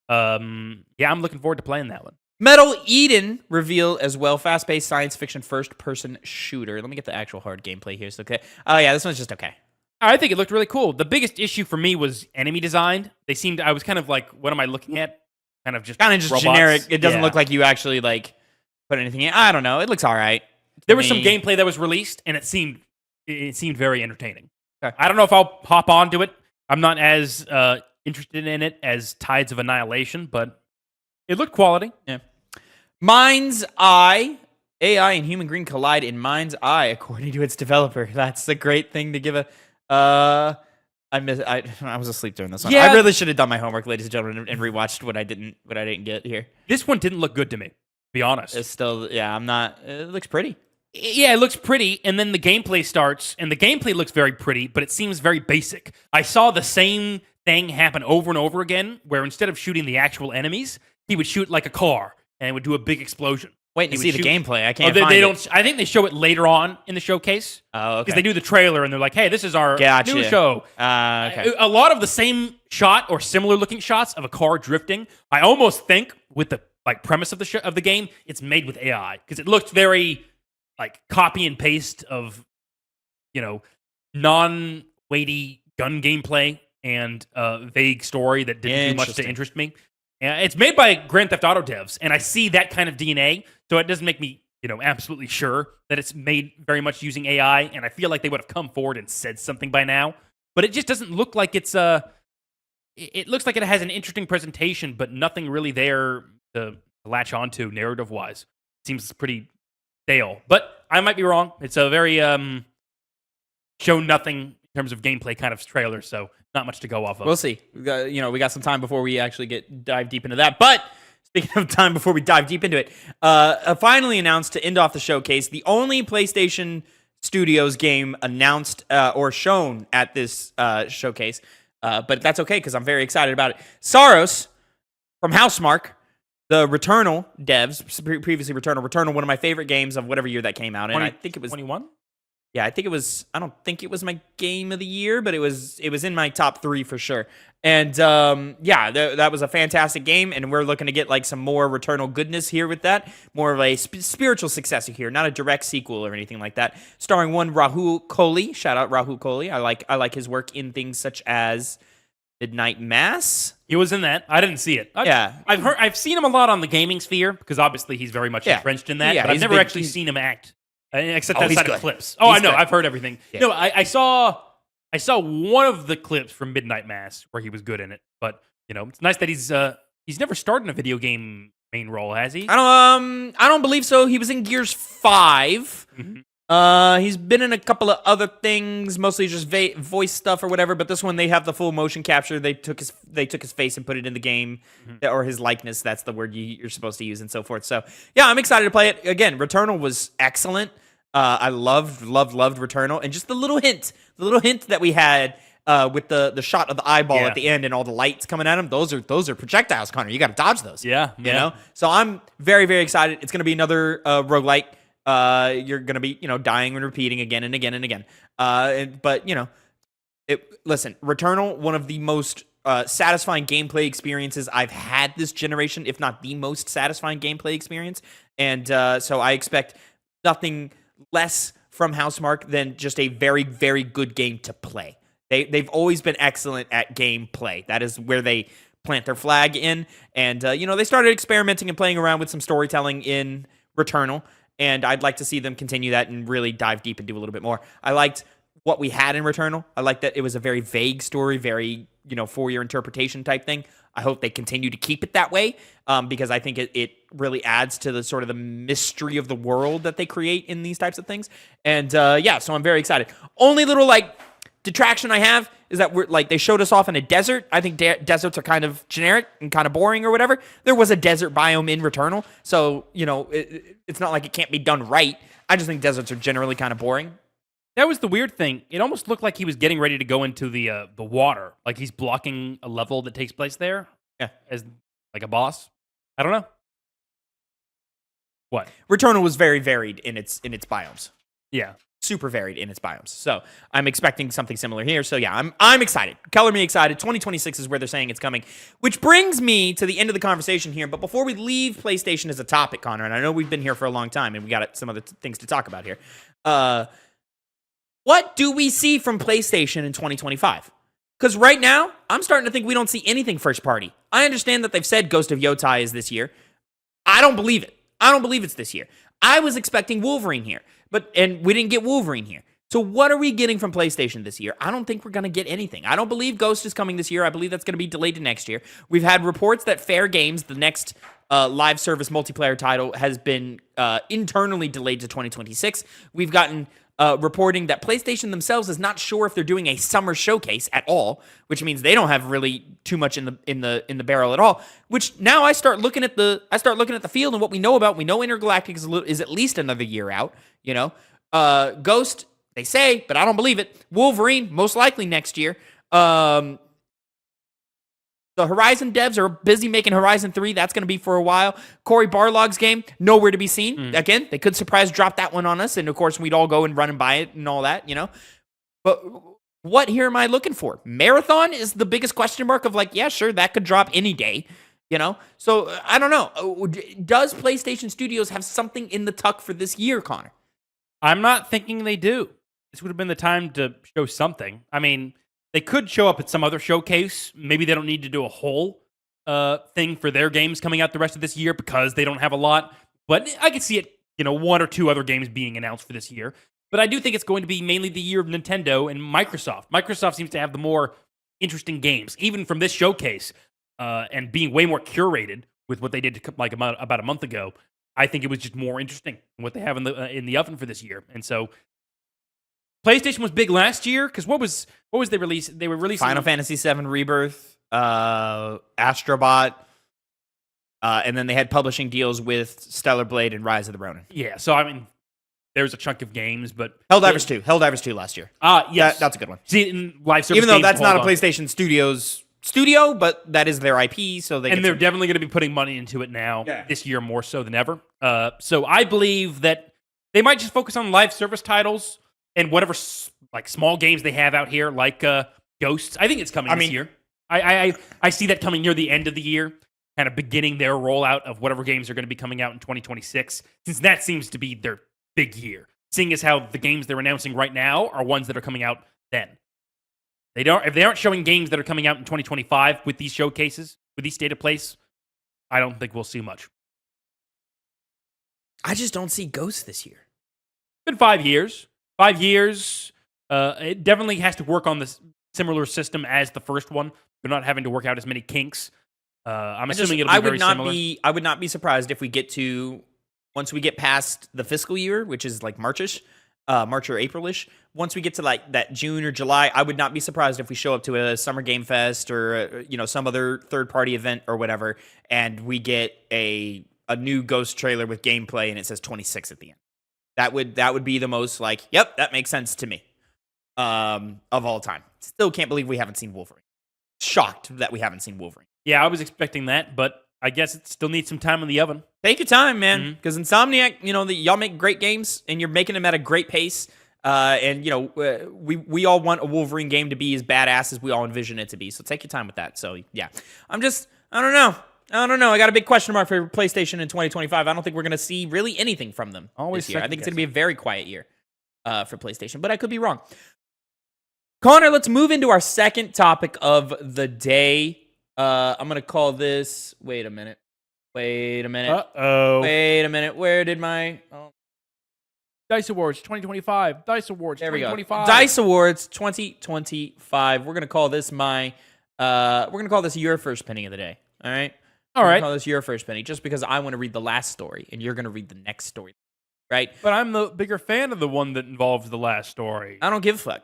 Yeah, I'm looking forward to playing that one. Metal Eden reveal as well. Fast-paced science fiction first-person shooter. Let me get the actual hard gameplay here. Okay. Oh yeah, this one's just okay. I think it looked really cool. The biggest issue for me was enemy design. I was kind of like, what am I looking at? Kind of just generic. It doesn't look like you actually like put anything in. I don't know. It looks all right. There was some gameplay that was released, and it seemed very entertaining. Okay. I don't know if I'll hop onto it. I'm not as interested in it as Tides of Annihilation, but it looked quality. Yeah. Mind's Eye. AI and human green collide in Mind's Eye, according to its developer. That's a great thing to give a... I was asleep during this one. Yeah. I really should have done my homework, ladies and gentlemen, and rewatched what I didn't get here. This one didn't look good to me, to be honest. It's still, I'm not... It looks pretty. Yeah, it looks pretty, and then the gameplay starts, and the gameplay looks very pretty, but it seems very basic. I saw the same thing happen over and over again, where instead of shooting the actual enemies, he would shoot like a car, and it would do a big explosion. Wait to see the gameplay. I can't find it. I think they show it later on in the showcase. Oh, okay. Because they do the trailer, and they're like, hey, this is our new show. Okay. A lot of the same shot or similar looking shots of a car drifting, I almost think with the premise of the game, it's made with AI. Because it looked very... like copy and paste of, non-weighty gun gameplay and vague story that didn't do much to interest me. It's made by Grand Theft Auto devs, and I see that kind of DNA, so it doesn't make me, absolutely sure that it's made very much using AI, and I feel like they would have come forward and said something by now. But it just doesn't look like it's it looks like it has an interesting presentation, but nothing really there to latch onto narrative-wise. It seems pretty stale, but I might be wrong. It's a very show nothing in terms of gameplay kind of trailer, so not much to go off of. We'll see. We got some time before we actually dive deep into that. But speaking of time before we dive deep into it, finally announced to end off the showcase, the only PlayStation Studios game announced or shown at this showcase. But that's okay because I'm very excited about it. Saros from Housemarque, the Returnal devs, previously Returnal, one of my favorite games of whatever year that came out. And I think it was 21. Yeah, I think it was. I don't think it was my game of the year, but it was in my top 3 for sure. And that was a fantastic game, and we're looking to get like some more Returnal goodness here with that, more of a spiritual successor here, not a direct sequel or anything like that. Starring one Rahul Kohli, shout out Rahul Kohli. I like his work in things such as Midnight Mass. He was in that. I didn't see it. I've seen him a lot on the gaming sphere because obviously he's very much entrenched in that. Yeah, but I've never actually seen him act. Except outside of clips. Oh, I know. Good. I've heard everything. Yeah. No, I saw one of the clips from Midnight Mass where he was good in it. But it's nice that he's never starred in a video game main role, has he? I don't believe so. He was in Gears 5. Mm-hmm. He's been in a couple of other things, mostly just voice stuff or whatever. But this one, they have the full motion capture. They took his face and put it in the game, or his likeness. That's the word you're supposed to use, and so forth. So yeah, I'm excited to play it. Again, Returnal was excellent. I loved Returnal, and just the little hint that we had with the shot of the eyeball at the end and all the lights coming at him. Those are projectiles, Connor. You got to dodge those. Yeah, you know. So I'm very, very excited. It's going to be another roguelike. You're going to be dying and repeating again and again and again. But listen, Returnal, one of the most satisfying gameplay experiences I've had this generation, if not the most satisfying gameplay experience. And so I expect nothing less from Housemarque than just a very, very good game to play. They've always been excellent at gameplay. That is where they plant their flag in. And, they started experimenting and playing around with some storytelling in Returnal. And I'd like to see them continue that and really dive deep and do a little bit more. I liked what we had in Returnal. I liked that it was a very vague story, very, for your interpretation type thing. I hope they continue to keep it that way because I think it really adds to the sort of the mystery of the world that they create in these types of things. And so I'm very excited. Only little detraction I have is that they showed us off in a desert. I think deserts are kind of generic and kind of boring or whatever. There was a desert biome in Returnal, so it's not like it can't be done right. I just think deserts are generally kind of boring. That was the weird thing. It almost looked like he was getting ready to go into the water, like he's blocking a level that takes place there. Yeah, as like a boss. I don't know. What? Returnal was very varied in its biomes. Yeah, super varied in its biomes. So I'm expecting something similar here. So yeah, I'm excited. Color me excited. 2026 is where they're saying it's coming, which brings me to the end of the conversation here. But before we leave PlayStation as a topic, Connor, and I know we've been here for a long time and we got some other things to talk about here. What do we see from PlayStation in 2025? Because right now, I'm starting to think we don't see anything first party. I understand that they've said Ghost of Yotai is this year. I don't believe it. I don't believe it's this year. I was expecting Wolverine here, and we didn't get Wolverine here. So what are we getting from PlayStation this year? I don't think we're going to get anything. I don't believe Ghost is coming this year. I believe that's going to be delayed to next year. We've had reports that Fair Games, the next live service multiplayer title, has been internally delayed to 2026. We've gotten reporting that PlayStation themselves is not sure if they're doing a summer showcase at all, which means they don't have really too much in the barrel at all. Which now I start looking at the field and what we know about. We know Intergalactic is at least another year out. Ghost, they say, but I don't believe it. Wolverine, most likely next year. The Horizon devs are busy making Horizon 3. That's going to be for a while. Cory Barlog's game, nowhere to be seen. Again, they could surprise drop that one on us. And, of course, we'd all go and run and buy it and all that, But what here am I looking for? Marathon is the biggest question mark of yeah, sure, that could drop any day, So, I don't know. Does PlayStation Studios have something in the tuck for this year, Connor? I'm not thinking they do. This would have been the time to show something. I mean, they could show up at some other showcase. Maybe they don't need to do a whole thing for their games coming out the rest of this year because they don't have a lot. But I could see it, one or two other games being announced for this year. But I do think it's going to be mainly the year of Nintendo and Microsoft. Microsoft seems to have the more interesting games, even from this showcase, and being way more curated with what they did about a month ago. I think it was just more interesting than what they have in the oven for this year. And so PlayStation was big last year because what was they releasing? They were releasing Final Fantasy VII Rebirth, Astrobot, and then they had publishing deals with Stellar Blade and Rise of the Ronin. Yeah, so I mean, there's a chunk of games, but Helldivers 2 last year. Yes, that's a good one. See, in live service Even though games that's not a hold on. PlayStation Studios studio, but that is their IP, so they And they're definitely going to be putting money into it now, Yeah. this year more so than ever. So I believe that they might just focus on live service titles and whatever like small games they have out here, like Ghosts. I think it's coming this year. I see that coming near the end of the year, kind of beginning their rollout of whatever games are going to be coming out in 2026, since that seems to be their big year. Seeing as how the games they're announcing right now are ones that are coming out then. If they aren't showing games that are coming out in 2025 with these showcases, with these state of plays, I don't think we'll see much. I just don't see Ghosts this year. Been 5 years. 5 years. It definitely has to work on this similar system as the first one. They're not having to work out as many kinks. I'm assuming it'll be very similar. I would not be surprised if we get to, once we get past the fiscal year, which is like March or April-ish, once we get to like that June or July, I would not be surprised if we show up to a Summer Game Fest or some other third-party event or whatever, and we get a new Ghost trailer with gameplay and it says 26 at the end. That would be the most like, yep, that makes sense to me. Of all time. Still can't believe we haven't seen Wolverine. Shocked that we haven't seen Wolverine. Yeah, I was expecting that, but I guess it still needs some time in the oven. Take your time, man, because Insomniac, y'all make great games and you're making them at a great pace. And we all want a Wolverine game to be as badass as we all envision it to be. So take your time with that. So yeah, I don't know. I got a big question mark for PlayStation in 2025. I don't think we're going to see really anything from them this year. I think it's going to be a very quiet year for PlayStation, but I could be wrong. Connor, let's move into our second topic of the day. I'm going to call this... Wait a minute. Uh-oh. Wait a minute. Where did my... Oh. DICE Awards 2025. DICE Awards there 2025. We go. DICE Awards 2025. We're going to call this your first penny of the day. All right? All right. Call this your first penny, just because I want to read the last story, and you're going to read the next story. Right? But I'm the bigger fan of the one that involves the last story. I don't give a fuck.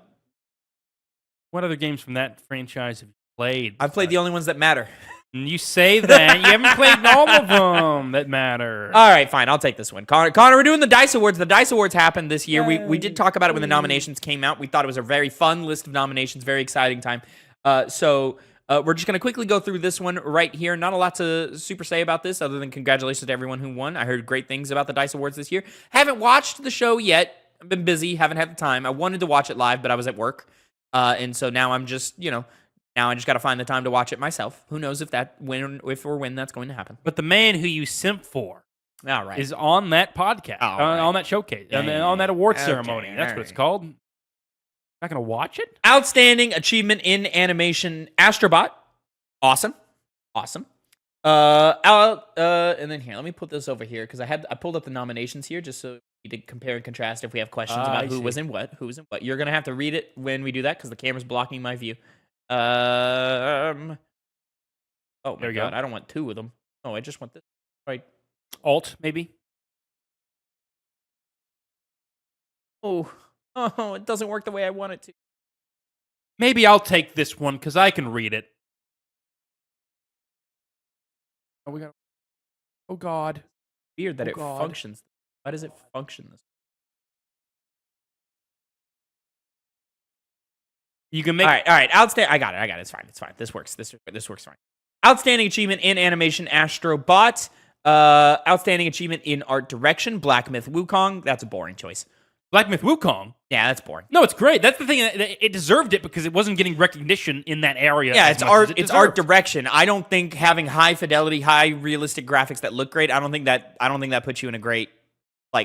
What other games from that franchise have you played? I've played the only ones that matter. You say that. You haven't played all of them that matter. All right, fine. I'll take this one. Connor, we're doing the DICE Awards. The DICE Awards happened this year. We did talk about it when the nominations came out. We thought it was a very fun list of nominations, very exciting time. So we're just going to quickly go through this one right here. Not a lot to super say about this other than congratulations to everyone who won. I heard great things about the DICE Awards this year. Haven't watched the show yet. I've been busy. Haven't had the time. I wanted to watch it live, but I was at work. And so now I'm just, now I just got to find the time to watch it myself. Who knows if or when that's going to happen. But the man who you simp for all right. is on that podcast, right. on that showcase, on that award ceremony. That's what it's called. Not going to watch it? Outstanding achievement in animation, Astrobot. Awesome. And then here, let me put this over here because I pulled up the nominations here just so you could compare and contrast if we have questions about who was in what. You're going to have to read it when we do that because the camera's blocking my view. Oh my God, I don't want two of them. Oh, I just want this. Right. Alt, maybe? Oh, it doesn't work the way I want it to. Maybe I'll take this one because I can read it. Oh, God. Weird that functions. Why does it function this way? You can make... All right. Outstanding. I got it. It's fine. This works. This works fine. Outstanding achievement in animation, Astrobot. Outstanding achievement in art direction, Black Myth Wukong. That's a boring choice. Black Myth Wukong? Yeah, that's boring. No, it's great. That's the thing. It deserved it because it wasn't getting recognition in that area. Yeah, it's art. It's art direction. I don't think having high fidelity, high realistic graphics that look great. I don't think that puts you in a great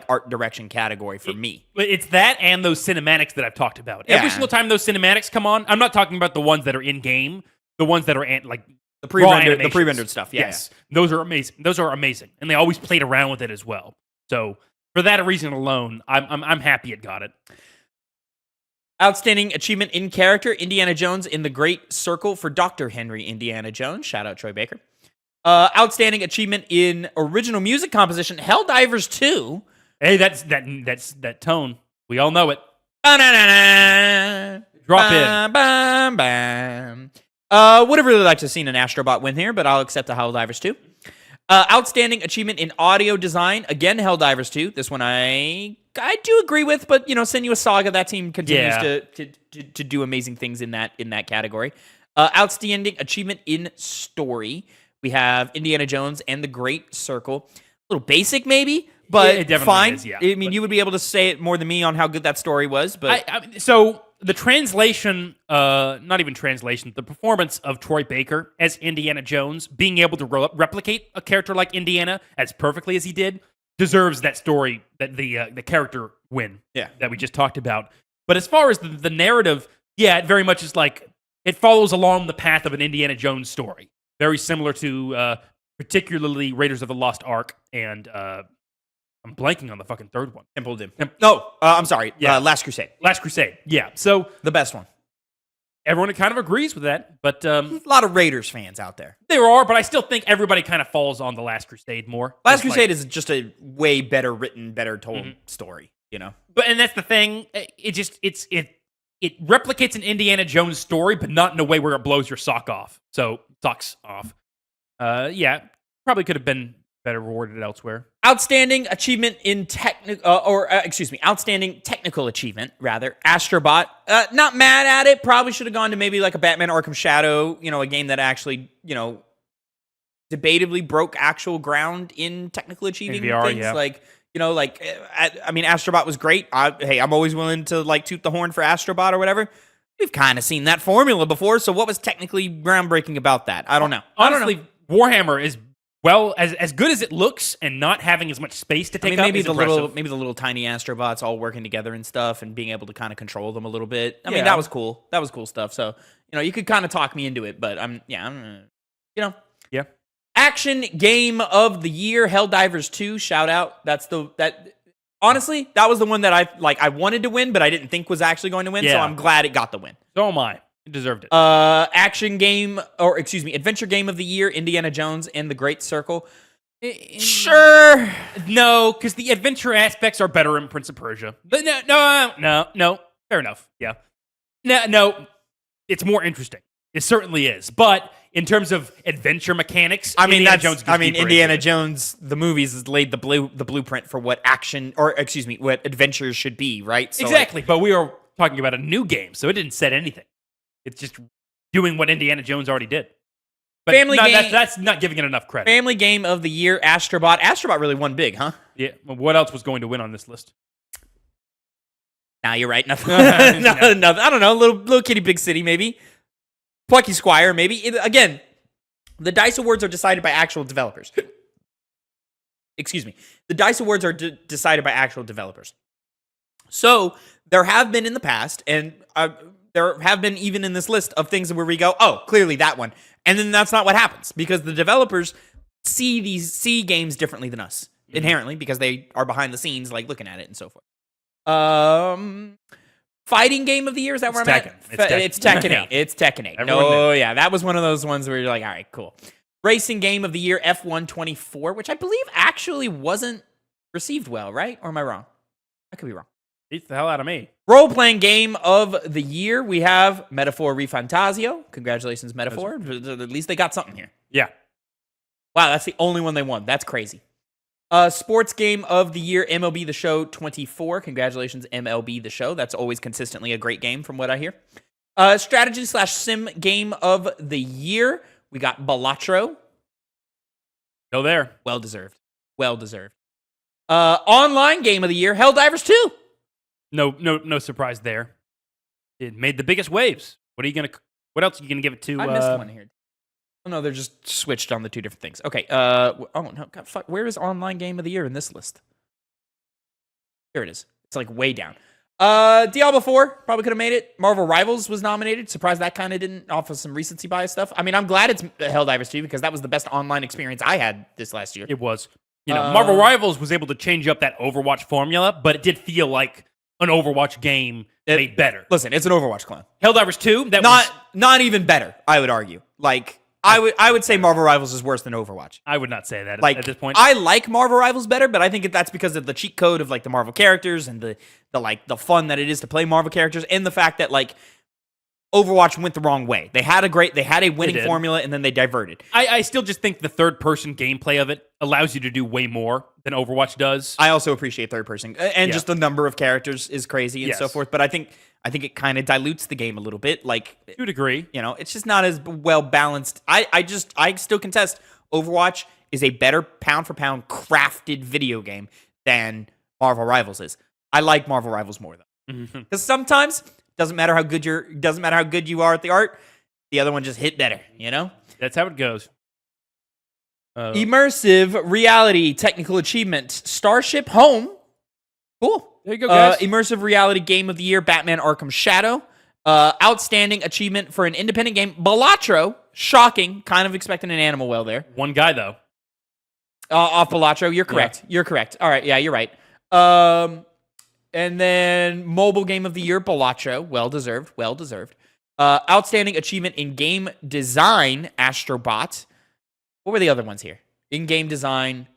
art direction category for me. It's that and those cinematics that I've talked about. Yeah. Every single time those cinematics come on, I'm not talking about the ones that are in game. The ones that are the pre-rendered stuff. Yeah, yes, those are amazing, and they always played around with it as well. So for that reason alone, I'm happy it got it. Outstanding achievement in character, Indiana Jones in the Great Circle for Dr. Henry Indiana Jones. Shout out Troy Baker. Outstanding achievement in original music composition, Helldivers 2. Hey, that's that tone. We all know it. Drop in. Bam, bam. Would have really liked to have seen an Astrobot win here, but I'll accept the Helldivers 2. Outstanding achievement in audio design. Again, Helldivers 2. This one I do agree with, but Senua Saga, that team continues to do amazing things in that category. Outstanding achievement in story. We have Indiana Jones and the Great Circle. A little basic, maybe, but fine. Is, yeah. I mean, you would be able to say it more than me on how good that story was. But so the translation, not even translation, the performance of Troy Baker as Indiana Jones, being able to replicate a character like Indiana as perfectly as he did, deserves that story, that the character win that we just talked about. But as far as the narrative, it very much is like it follows along the path of an Indiana Jones story. Very similar to particularly Raiders of the Lost Ark and I'm blanking on the fucking third one. Temple of Doom. No, I'm sorry. Yeah. Last Crusade. Last Crusade. Yeah. So the best one. Everyone kind of agrees with that, but a lot of Raiders fans out there. There are, but I still think everybody kind of falls on the Last Crusade more. Last Crusade is just a way better written, better told story. But and that's the thing. It replicates an Indiana Jones story, but not in a way where it blows your socks off. Probably could have been better rewarded elsewhere. Outstanding achievement in outstanding technical achievement, rather. Astrobot. Not mad at it. Probably should have gone to maybe like a Batman Arkham Shadow, a game that actually, debatably broke actual ground in technical achieving VR, things. Yeah. Astrobot was great. I'm always willing to toot the horn for Astrobot or whatever. We've kind of seen that formula before, so what was technically groundbreaking about that? I don't know. Honestly, Warhammer is as good as it looks, and not having as much space to take up. Maybe the little tiny Astrobots all working together and stuff, and being able to kind of control them a little bit. I mean, that was cool. That was cool stuff. So you could kind of talk me into it, but Yeah. Action game of the year, Helldivers 2. Shout out. Honestly, that was the one that I wanted to win, but I didn't think was actually going to win. So I'm glad it got the win. So am I. It deserved it. Adventure game of the year, Indiana Jones and the Great Circle. Sure. No, because the adventure aspects are better in Prince of Persia. But no. Fair enough. Yeah. No. It's more interesting. It certainly is. But in terms of adventure mechanics, Indiana Jones, the movies has laid the blueprint for what what adventures should be, right? So exactly. But we are talking about a new game, so it didn't set anything. It's just doing what Indiana Jones already did. But that's not giving it enough credit. Family game of the year, Astrobot. Astrobot really won big, huh? Yeah. What else was going to win on this list? Nah, you're right. Nothing. Nothing. I don't know. Little Kitty Big City, maybe. Plucky Squire, maybe. Again, the DICE Awards are decided by actual developers. Excuse me. The DICE Awards are decided by actual developers. So there have been in the past, and there have been even in this list of things where we go, oh, clearly that one. And then that's not what happens, because the developers see games differently than us, inherently, because they are behind the scenes, looking at it and so forth. Fighting game of the year, is that where I'm at? It's Tekken 8. It's Tekken 8. That was one of those ones where you're like, all right, cool. Racing game of the year, F1 24, which I believe actually wasn't received well, right? Or am I wrong? I could be wrong. Beats the hell out of me. Role-playing game of the year, we have Metaphor Refantasio. Congratulations, Metaphor. At least they got something here. Yeah. Wow, that's the only one they won. That's crazy. Sports game of the year, MLB The Show 24. Congratulations, MLB The Show. That's always consistently a great game from what I hear. Strategy/sim game of the year, we got Balatro. Go there. Well deserved. Online game of the year, Helldivers 2. No surprise there. It made the biggest waves. What else are you gonna give it to? I missed one here. Oh no, they're just switched on the two different things. Okay. Oh no, God, fuck. Where is online game of the year in this list? Here it is. It's way down. Diablo 4 probably could have made it. Marvel Rivals was nominated. Surprised that kind of didn't, off of some recency bias stuff. I mean, I'm glad it's Helldivers 2 because that was the best online experience I had this last year. It was. Marvel Rivals was able to change up that Overwatch formula, but it did feel like an Overwatch game made better. Listen, it's an Overwatch clone. Helldivers 2, not even better, I would argue. I would say Marvel Rivals is worse than Overwatch. I would not say that Like at this point. I like Marvel Rivals better, but I think that's because of the cheat code of like the Marvel characters and the fun that it is to play Marvel characters, and the fact that like Overwatch went the wrong way. They had a winning formula, and then they diverted. I still just think the third-person gameplay of it allows you to do way more than Overwatch does. I also appreciate third person, and just the number of characters is crazy and so forth. But I think it kind of dilutes the game a little bit. Like, to a degree, it's just not as well balanced. I still contest Overwatch is a better pound for pound crafted video game than Marvel Rivals is. I like Marvel Rivals more though, because sometimes doesn't matter how good you are at the art, the other one just hit better. That's how it goes. Immersive reality technical achievement, Starship Home. Cool. There you go, guys. Immersive reality game of the year, Batman Arkham Shadow. Outstanding achievement for an independent game, Balatro. Shocking. Kind of expecting an animal well there. One guy, though. Off Balatro. You're correct. Yeah. You're correct. All right. Yeah, you're right. And then mobile game of the year, Balatro. Well deserved. Outstanding achievement in game design, Astrobot. What were the other ones here? In game design,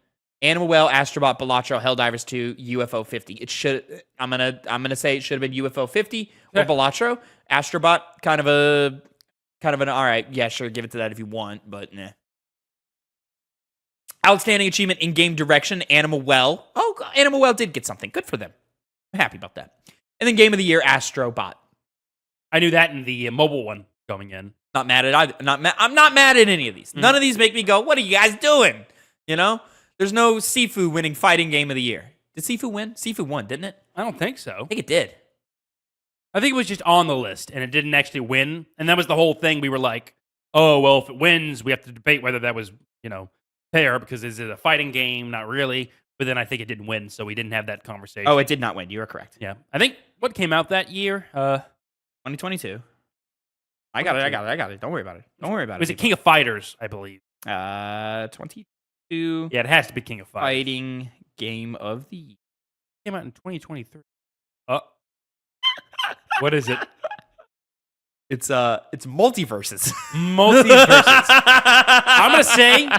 Animal Well, Astrobot, Balatro, Helldivers 2, UFO 50. It should. I'm gonna say it should have been UFO 50 or Balatro. Astrobot, kind of an all right. Yeah, sure. Give it to that if you want, but nah. Outstanding achievement in game direction, Animal Well. Oh, Animal Well did get something. Good for them. I'm happy about that. And then game of the year, Astrobot. I knew that in the mobile one going in. Not mad at either. I'm not mad at any of these. None of these make me go, "What are you guys doing?" There's no Sifu winning fighting game of the year. Did Sifu win? Sifu won, didn't it? I don't think so. I think it did. I think it was just on the list, and it didn't actually win. And that was the whole thing. We were like, "Oh, well, if it wins, we have to debate whether that was, fair, because is it a fighting game? Not really." But then I think it didn't win, so we didn't have that conversation. Oh, it did not win. You are correct. Yeah. I think what came out that year? 2022. I got it. Don't worry about it. Was it King of Fighters, I believe? 22. Yeah, it has to be King of Fighters. Fighting game of the year. Came out in 2023. What is it? It's Multiverses. Multiverses. I'm gonna say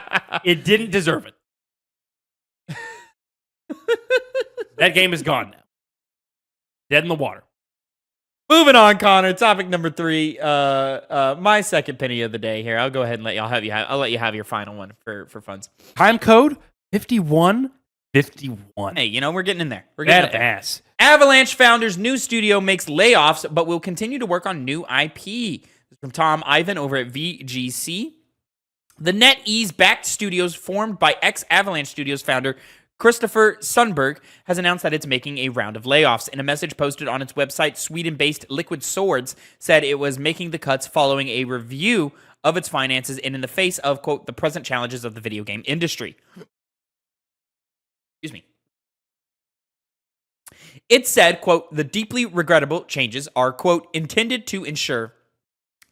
it didn't deserve it. That game is gone now. Dead in the water. Moving on, Connor. Topic number 3. My second penny of the day here. I'll go ahead and I'll let you have your final one for funds. Time code 5151. Hey, we're getting in there. We're getting there. Ass. Avalanche founders' new studio makes layoffs, but will continue to work on new IP. This is from Tom Ivan over at VGC. The NetEase-backed studios formed by ex-Avalanche Studios founder Christopher Sundberg has announced that it's making a round of layoffs. In a message posted on its website, Sweden-based Liquid Swords said it was making the cuts following a review of its finances and in the face of, quote, the present challenges of the video game industry. Excuse me. It said, quote, the deeply regrettable changes are, quote, intended to ensure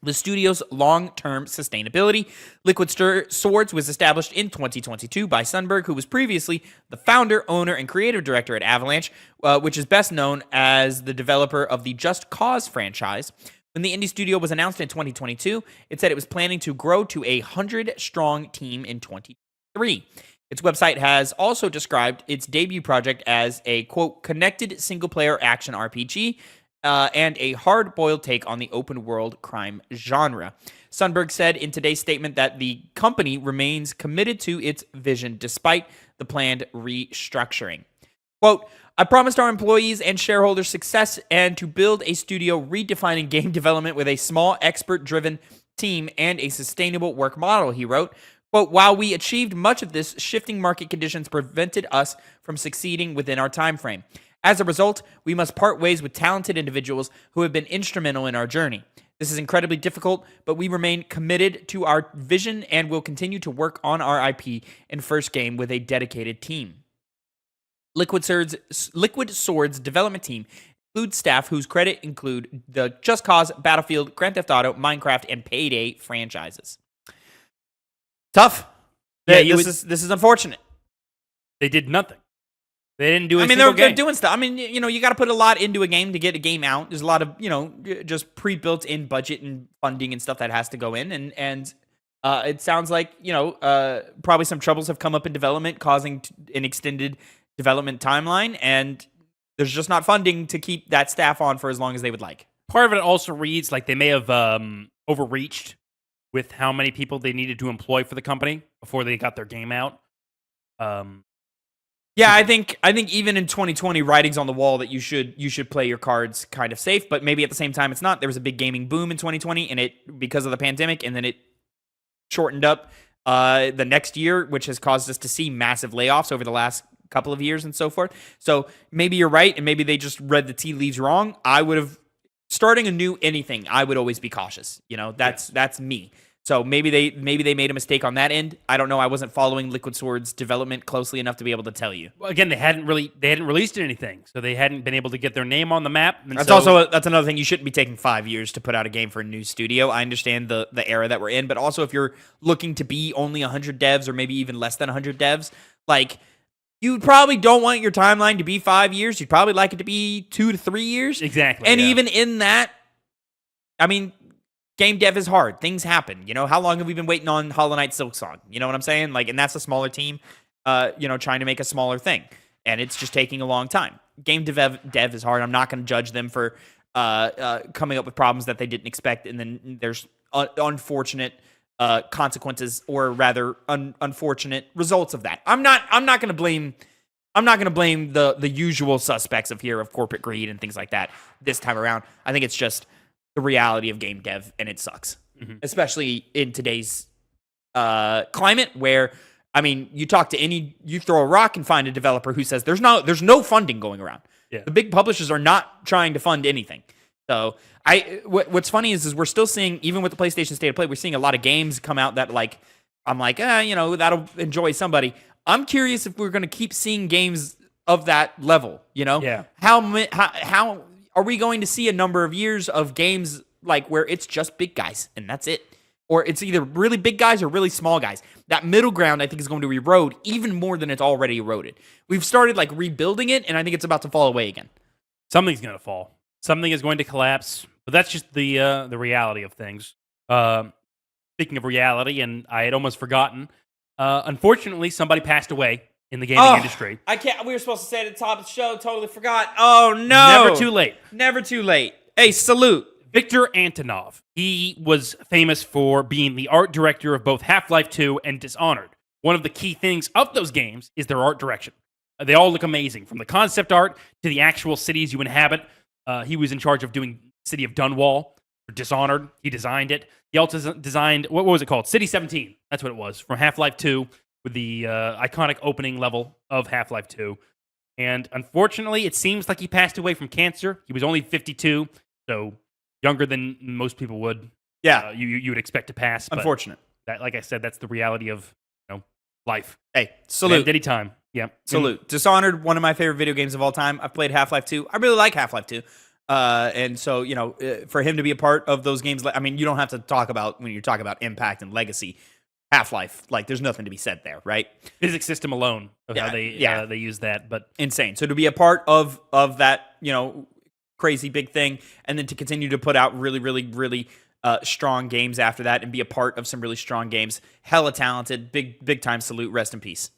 the studio's long-term sustainability. Liquid Swords was established in 2022 by Sundberg, who was previously the founder, owner, and creative director at Avalanche, which is best known as the developer of the Just Cause franchise. When the indie studio was announced in 2022, it said it was planning to grow to a 100-strong team in 2023. Its website has also described its debut project as a, quote, connected single-player action RPG, and a hard-boiled take on the open-world crime genre. Sundberg said in today's statement that the company remains committed to its vision despite the planned restructuring. Quote, I promised our employees and shareholders success and to build a studio redefining game development with a small, expert-driven team and a sustainable work model, he wrote. Quote, while we achieved much of this, shifting market conditions prevented us from succeeding within our time frame. As a result, we must part ways with talented individuals who have been instrumental in our journey. This is incredibly difficult, but we remain committed to our vision and will continue to work on our IP and first game with a dedicated team. Liquid Swords development team includes staff whose credit include the Just Cause, Battlefield, Grand Theft Auto, Minecraft, and Payday franchises. Tough. Yeah, this is unfortunate. They did nothing. They didn't do they're doing stuff. I mean, you got to put a lot into a game to get a game out. There's a lot of, just pre-built in budget and funding and stuff that has to go in. And It sounds like, probably some troubles have come up in development, causing an extended development timeline, and there's just not funding to keep that staff on for as long as they would like. Part of it also reads like they may have overreached with how many people they needed to employ for the company before they got their game out. Yeah, I think even in 2020, writing's on the wall that you should play your cards kind of safe, but maybe at the same time it's not. There was a big gaming boom in 2020, and it because of the pandemic, and then it shortened up the next year, which has caused us to see massive layoffs over the last couple of years and so forth. So maybe you're right, and maybe they just read the tea leaves wrong. I would have starting a new anything. I would always be cautious. That's me. So maybe they made a mistake on that end. I don't know. I wasn't following Liquid Swords development closely enough to be able to tell you. Well, again, they hadn't released anything, so they hadn't been able to get their name on the map. And that's that's another thing. You shouldn't be taking 5 years to put out a game for a new studio. I understand the era that we're in, but also if you're looking to be only 100 devs or maybe even less than 100 devs, like you probably don't want your timeline to be 5 years. You'd probably like it to be 2 to 3 years. Exactly. And even in that, I mean, game dev is hard. Things happen. How long have we been waiting on Hollow Knight Silksong? You know what I'm saying? Like, and that's a smaller team, trying to make a smaller thing. And it's just taking a long time. Game dev is hard. I'm not going to judge them for coming up with problems that they didn't expect. And then there's unfortunate consequences, or rather unfortunate results of that. I'm not going to blame the usual suspects of corporate greed and things like that this time around. I think it's just the reality of game dev, and it sucks, especially in today's climate where, I mean, you throw a rock and find a developer who says there's no funding going around. Yeah. The big publishers are not trying to fund anything. So what's funny is we're still seeing, even with the PlayStation State of Play, we're seeing a lot of games come out that I'm like, that'll enjoy somebody. I'm curious if we're going to keep seeing games of that level. Yeah. How are we going to see a number of years of games like where it's just big guys and that's it? Or it's either really big guys or really small guys. That middle ground, I think, is going to erode even more than it's already eroded. We've started rebuilding it, and I think it's about to fall away again. Something's going to fall. Something is going to collapse. But that's just the reality of things. Speaking of reality, and I had almost forgotten, unfortunately, somebody passed away in the gaming industry. I can't. We were supposed to say it at the top of the show. Totally forgot. Oh, no. Never too late. Never too late. Hey, salute. Victor Antonov. He was famous for being the art director of both Half-Life 2 and Dishonored. One of the key things of those games is their art direction. They all look amazing, from the concept art to the actual cities you inhabit. He was in charge of doing City of Dunwall for Dishonored. He designed it. He also designed, what was it called? City 17. That's what it was, from Half-Life 2, with the iconic opening level of Half-Life 2. And unfortunately, it seems like he passed away from cancer. He was only 52, so younger than most people would. Yeah, you would expect to pass. Unfortunate. That, like I said, that's the reality of life. Hey, salute. Anytime. Yeah. Salute. Dishonored, one of my favorite video games of all time. I've played Half-Life 2. I really like Half-Life 2. And so, for him to be a part of those games, I mean, you don't have to talk about, when you talk about impact and legacy, Half-Life, there's nothing to be said there, right? Physics system alone of how they use that, but insane. So to be a part of that, crazy big thing, and then to continue to put out really, really, really strong games after that, and be a part of some really strong games, hella talented, big time salute, rest in peace.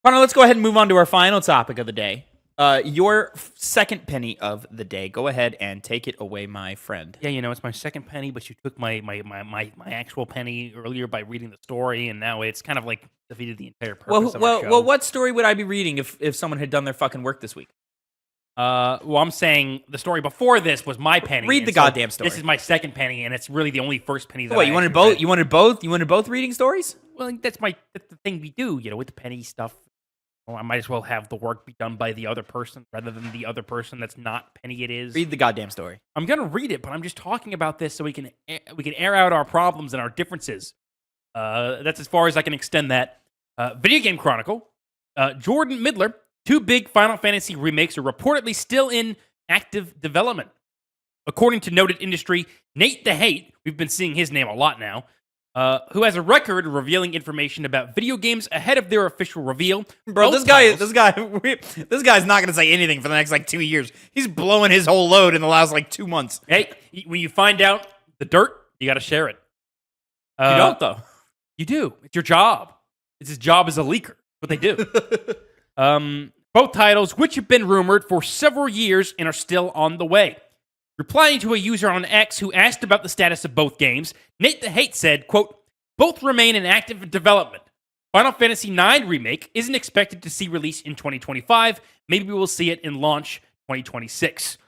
Connor, let's go ahead and move on to our final topic of the day. Your second penny of the day. Go ahead and take it away, my friend. Yeah, it's my second penny, but you took my actual penny earlier by reading the story, and now it's kind of defeated the entire purpose of our show. Well, what story would I be reading if someone had done their fucking work this week? I'm saying the story before this was my penny. Read the goddamn story. This is my second penny, and it's really the only first penny that you wanted both? You wanted both? You wanted both reading stories? Well, that's the thing we do, with the penny stuff. Well, I might as well have the work be done by the other person rather than the other person that's not penny it is. Read the goddamn story. I'm going to read it, but I'm just talking about this so we can air out our problems and our differences. That's as far as I can extend that. Video Game Chronicle. Jordan Midler. 2 big Final Fantasy remakes are reportedly still in active development. According to noted industry Nate the Hate, we've been seeing his name a lot now, who has a record of revealing information about video games ahead of their official reveal. Bro, this guy's not going to say anything for the next 2 years. He's blowing his whole load in the last 2 months. Hey, when you find out the dirt, you got to share it. You don't, though. You do. It's your job. It's his job as a leaker. What they do. Both titles, which have been rumored for several years and are still on the way. Replying to a user on X who asked about the status of both games, Nate the Hate said, quote, both remain in active development. Final Fantasy IX Remake isn't expected to see release in 2025. Maybe we will see it in launch 2026.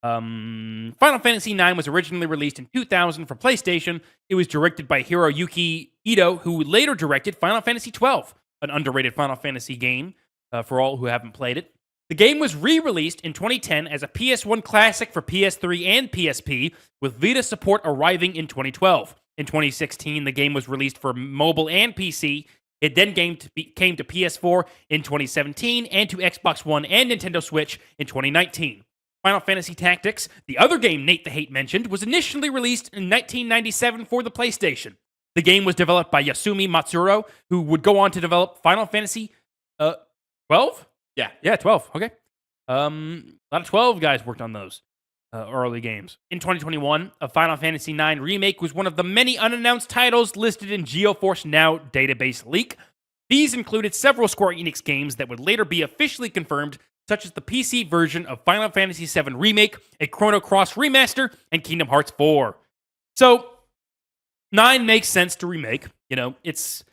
Final Fantasy IX was originally released in 2000 for PlayStation. It was directed by Hiroyuki Ito, who later directed Final Fantasy XII, an underrated Final Fantasy game for all who haven't played it. The game was re-released in 2010 as a PS1 classic for PS3 and PSP, with Vita support arriving in 2012. In 2016, the game was released for mobile and PC. It then came to PS4 in 2017 and to Xbox One and Nintendo Switch in 2019. Final Fantasy Tactics, the other game Nate the Hate mentioned, was initially released in 1997 for the PlayStation. The game was developed by Yasumi Matsuro, who would go on to develop Final Fantasy 12? Yeah, 12. Okay. A lot of 12 guys worked on those early games. In 2021, a Final Fantasy IX Remake was one of the many unannounced titles listed in GeoForce Now database leak. These included several Square Enix games that would later be officially confirmed, such as the PC version of Final Fantasy VII Remake, a Chrono Cross remaster, and Kingdom Hearts 4. So, 9 makes sense to remake. You know, it's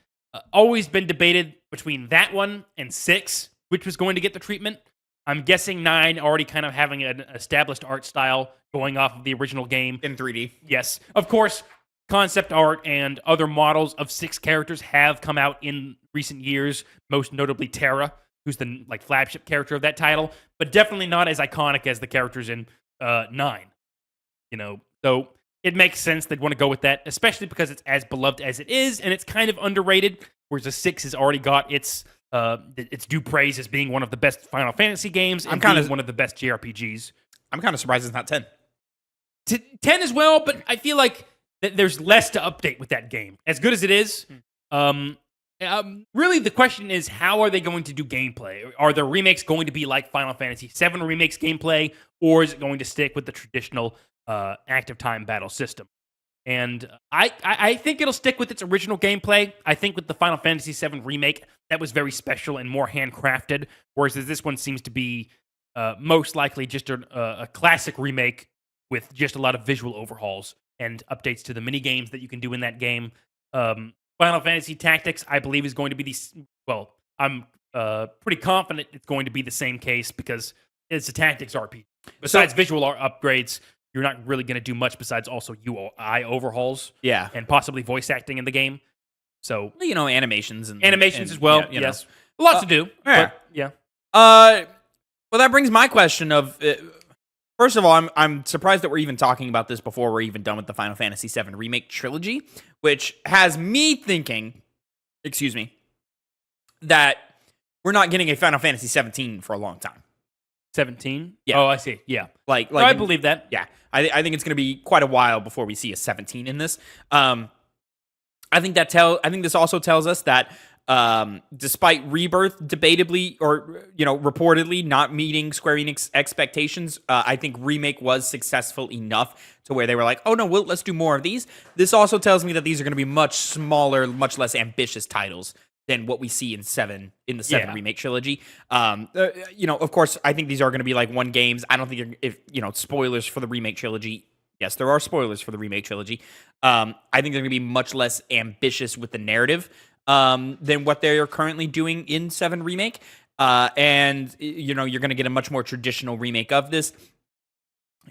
always been debated between that one and 6, which was going to get the treatment. I'm guessing 9 already kind of having an established art style going off of the original game. In 3D. Yes. Of course, concept art and other models of 6 characters have come out in recent years, most notably Terra, who's the flagship character of that title, but definitely not as iconic as the characters in 9. You know, so it makes sense they'd want to go with that, especially because it's as beloved as it is, and it's kind of underrated, whereas the 6 has already got its due praise as being one of the best Final Fantasy games and being one of the best JRPGs. I'm kind of surprised it's not 10. 10 as well, but I feel like there's less to update with that game. As good as it is, really the question is, how are they going to do gameplay? Are the remakes going to be like Final Fantasy VII Remakes gameplay, or is it going to stick with the traditional active time battle system? And I think it'll stick with its original gameplay. I think with the Final Fantasy VII Remake, that was very special and more handcrafted, whereas this one seems to be most likely just a classic remake with just a lot of visual overhauls and updates to the mini games that you can do in that game. Final Fantasy Tactics, I believe, is going to be I'm pretty confident it's going to be the same case because it's a tactics RPG. Besides visual upgrades, you're not really going to do much besides also UI overhauls. Yeah. And possibly voice acting in the game. So, you know, animations as well. Yeah, yes. Lots to do. Yeah. Yeah. Well, that brings my question of... First of all, I'm surprised that we're even talking about this before we're even done with the Final Fantasy VII Remake trilogy, which has me thinking, that we're not getting a Final Fantasy 17 for a long time. 17? Yeah. Oh, I see. Yeah. I believe that. Yeah. I think it's going to be quite a while before we see a 17 in this. I think this also tells us that despite Rebirth debatably or reportedly not meeting Square Enix expectations, I think Remake was successful enough to where they were like, oh no, let's do more of these. This also tells me that these are going to be much smaller, much less ambitious titles than what we see in the 7 Remake trilogy. Of course, I think these are going to be like one games. I don't think spoilers for the Remake trilogy. Yes, there are spoilers for the Remake trilogy. I think they're going to be much less ambitious with the narrative than what they are currently doing in 7 Remake. And you're going to get a much more traditional remake of this.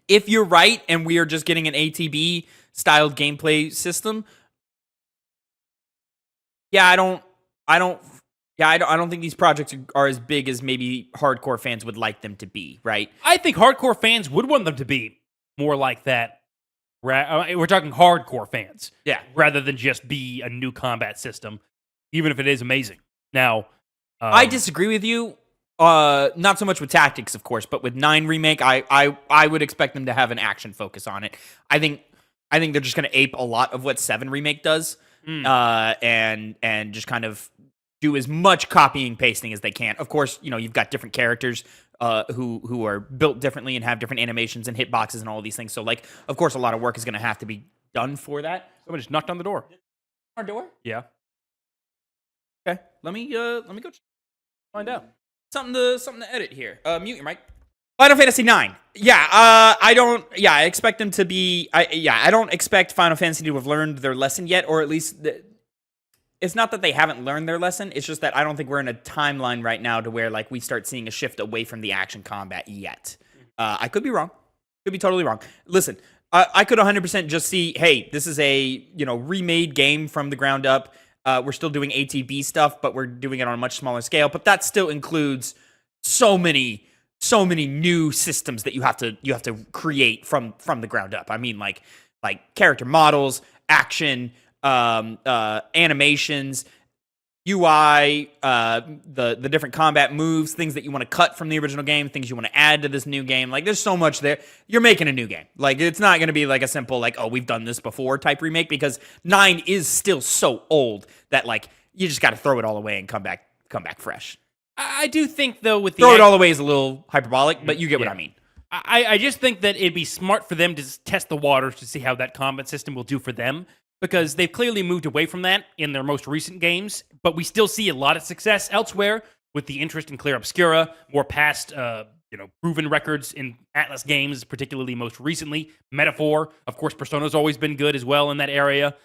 If you're right, and we are just getting an ATB styled gameplay system, I don't think these projects are as big as maybe hardcore fans would like them to be, right? I think hardcore fans would want them to be more like that. We're talking hardcore fans. Yeah. Rather than just be a new combat system, even if it is amazing. Now, I disagree with you. Not so much with tactics, of course, but with 9 Remake, I would expect them to have an action focus on it. I think they're just going to ape a lot of what 7 Remake does. And just kind of do as much copying pasting as they can. Of course, you've got different characters who are built differently and have different animations and hitboxes and all of these things. So, of course, a lot of work is going to have to be done for that. Someone just knocked on the door. Our door? Yeah. Okay. Let me go Find out. something to edit here. Mute your mic. Final Fantasy 9. Yeah, I expect them to be I don't expect Final Fantasy to have learned their lesson yet, or at least it's not that they haven't learned their lesson, it's just that I don't think we're in a timeline right now to where like we start seeing a shift away from the action combat yet. I could be wrong. Could be totally wrong. Listen, I could 100% just see, hey, this is a, remade game from the ground up. We're still doing ATB stuff, but we're doing it on a much smaller scale. But that still includes so many new systems that you have to create from the ground up. I mean, like character models, action, animations, UI, the different combat moves, things that you want to cut from the original game, things you want to add to this new game. Like, there's so much there. You're making a new game. Like, it's not going to be like a simple, like, oh, we've done this before type remake, because 9 is still so old that, like, you just got to throw it all away and come back fresh. I do think, though, with the... Throw it all away is a little hyperbolic, but you get what I mean. I just think that it'd be smart for them to test the waters to see how that combat system will do for them, because they've clearly moved away from that in their most recent games, but we still see a lot of success elsewhere with the interest in Clair Obscura, more past, proven records in Atlas games, particularly most recently. Metaphor, of course, Persona's always been good as well in that area.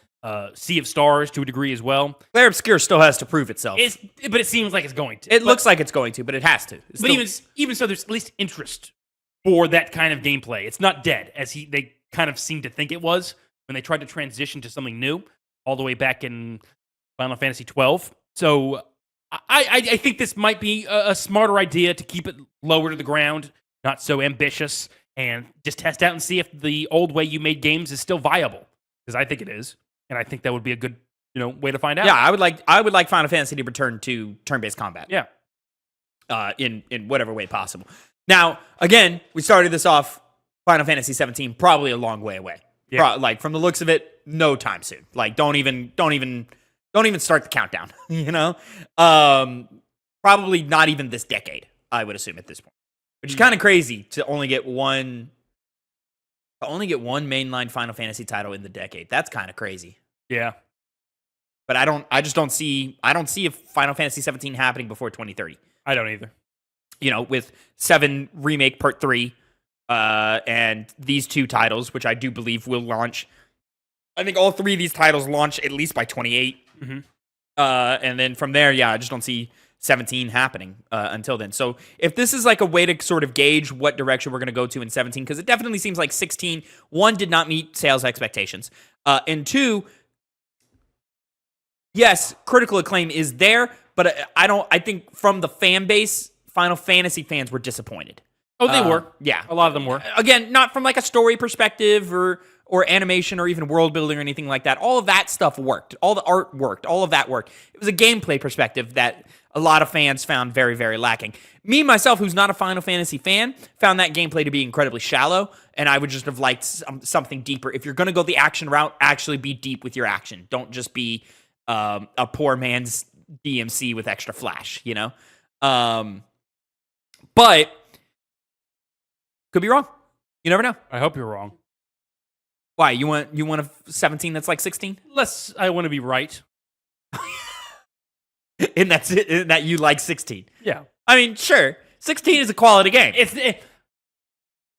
Sea of Stars, to a degree as well. Clair Obscura still has to prove itself. But it seems like it's going to. It looks like it's going to, but it has to. Even so, there's at least interest for that kind of gameplay. It's not dead, as they kind of seemed to think it was when they tried to transition to something new all the way back in Final Fantasy XII. So I think this might be a smarter idea to keep it lower to the ground, not so ambitious, and just test out and see if the old way you made games is still viable. Because I think it is, and I think that would be a good way to find out. Yeah, I would like Final Fantasy to return to turn-based combat. Yeah, in whatever way possible. Now, again, we started this off Final Fantasy 17, probably a long way away. Yeah. Like, from the looks of it, no time soon. Like, don't even start the countdown. Probably not even this decade, I would assume at this point. Which is kind of crazy to only get one mainline Final Fantasy title in the decade. That's kind of crazy. Yeah. But I just don't see a Final Fantasy 17 happening before 2030. I don't either. With 7 Remake Part 3, and these 2 titles, which I do believe will launch. I think all 3 of these titles launch at least by 28. Mm-hmm. And then from there, I just don't see 17 happening until then. So if this is like a way to sort of gauge what direction we're going to go to in 17, because it definitely seems like 16, 1, did not meet sales expectations. And 2, yes, critical acclaim is there, but I think from the fan base, Final Fantasy fans were disappointed. Oh, they were. Yeah. A lot of them were. Again, not from like a story perspective or animation or even world building or anything like that. All of that stuff worked. All the art worked. All of that worked. It was a gameplay perspective that a lot of fans found very, very lacking. Me, myself, who's not a Final Fantasy fan, found that gameplay to be incredibly shallow, and I would just have liked something deeper. If you're going to go the action route, actually be deep with your action. Don't just be a poor man's DMC with extra flash, But could be wrong. You never know. I hope you're wrong. Why? You want a 17 that's like 16? I want to be right. And that's it. And that you like 16. Yeah. I mean, sure. 16 is a quality game.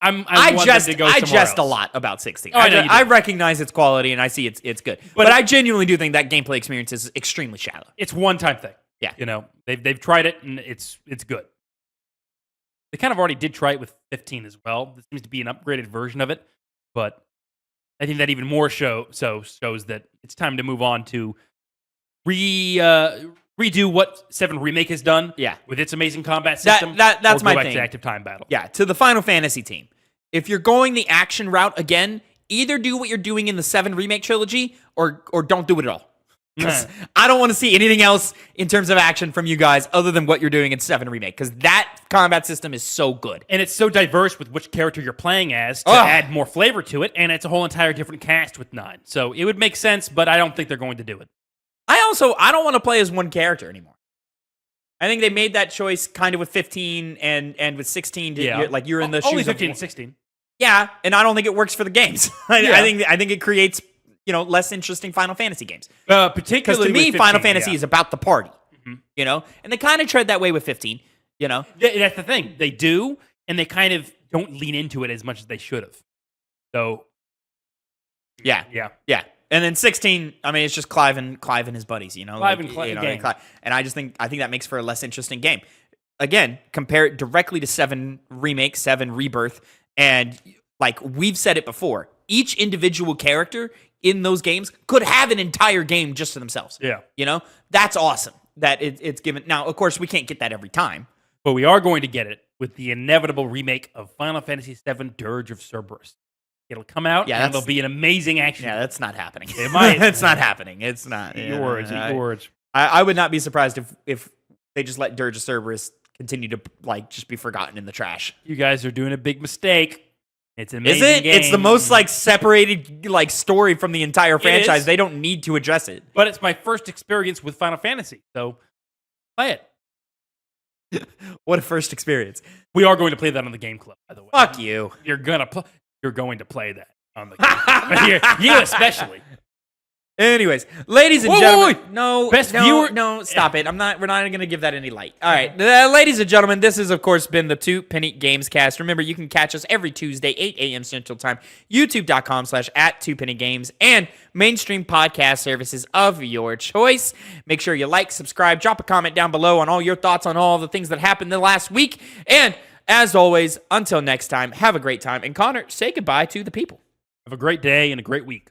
I jest a lot about 16. Oh, I recognize its quality and I see it's good. But I genuinely do think that gameplay experience is extremely shallow. It's one-time thing. Yeah. They've tried it and it's good. They kind of already did try it with 15 as well. This seems to be an upgraded version of it, but I think that even more shows that it's time to move on to redo what 7 Remake has done. Yeah. With its amazing combat system. That's my go back thing. To active time battle. Yeah, to the Final Fantasy team. If you're going the action route again, either do what you're doing in the 7 Remake trilogy or don't do it at all. Because I don't want to see anything else in terms of action from you guys other than what you're doing in 7 Remake, because that combat system is so good. And it's so diverse with which character you're playing as to add more flavor to it, and it's a whole entire different cast with 9. So it would make sense, but I don't think they're going to do it. I don't want to play as one character anymore. I think they made that choice kind of with 15 and with 16. You're in the only shoes 15 of... and 16. Yeah, and I don't think it works for the games. I think it creates... less interesting Final Fantasy games. Particularly Because to me, with 15, Final Fantasy yeah. is about the party, and they kind of tread that way with 15, That's the thing. They do, and they kind of don't lean into it as much as they should have. So, Yeah. yeah. And then 16, I mean, it's just Clive and his buddies, Clive and gang. And I think that makes for a less interesting game. Again, compare it directly to 7 Remake, 7 Rebirth, and like we've said it before, each individual character in those games could have an entire game just to themselves. Yeah. That's awesome that it's given. Now, of course, we can't get that every time. But we are going to get it with the inevitable remake of Final Fantasy VII Dirge of Cerberus. It'll come out, and it'll be an amazing action. Yeah, that's not happening. It might. It's not happening. It's not. Eat your words. I would not be surprised if they just let Dirge of Cerberus continue to just be forgotten in the trash. You guys are doing a big mistake. It's an amazing Is it? game. It's the most separated story from the entire franchise. They don't need to address it. But it's my first experience with Final Fantasy, so play it. What a first experience. We are going to play that on the Game Club, by the way. Fuck you. You're going to play that on the Game Club. You especially. Anyways, ladies and gentlemen, wait. no, Best no, viewer- no, stop it. We're not going to give that any light. All right, ladies and gentlemen, this has of course been the Two Penny Games Cast. Remember, you can catch us every Tuesday, 8 a.m. Central Time, youtube.com/@TwoPennyGames, and mainstream podcast services of your choice. Make sure you like, subscribe, drop a comment down below on all your thoughts on all the things that happened the last week. And as always, until next time, have a great time. And Connor, say goodbye to the people. Have a great day and a great week.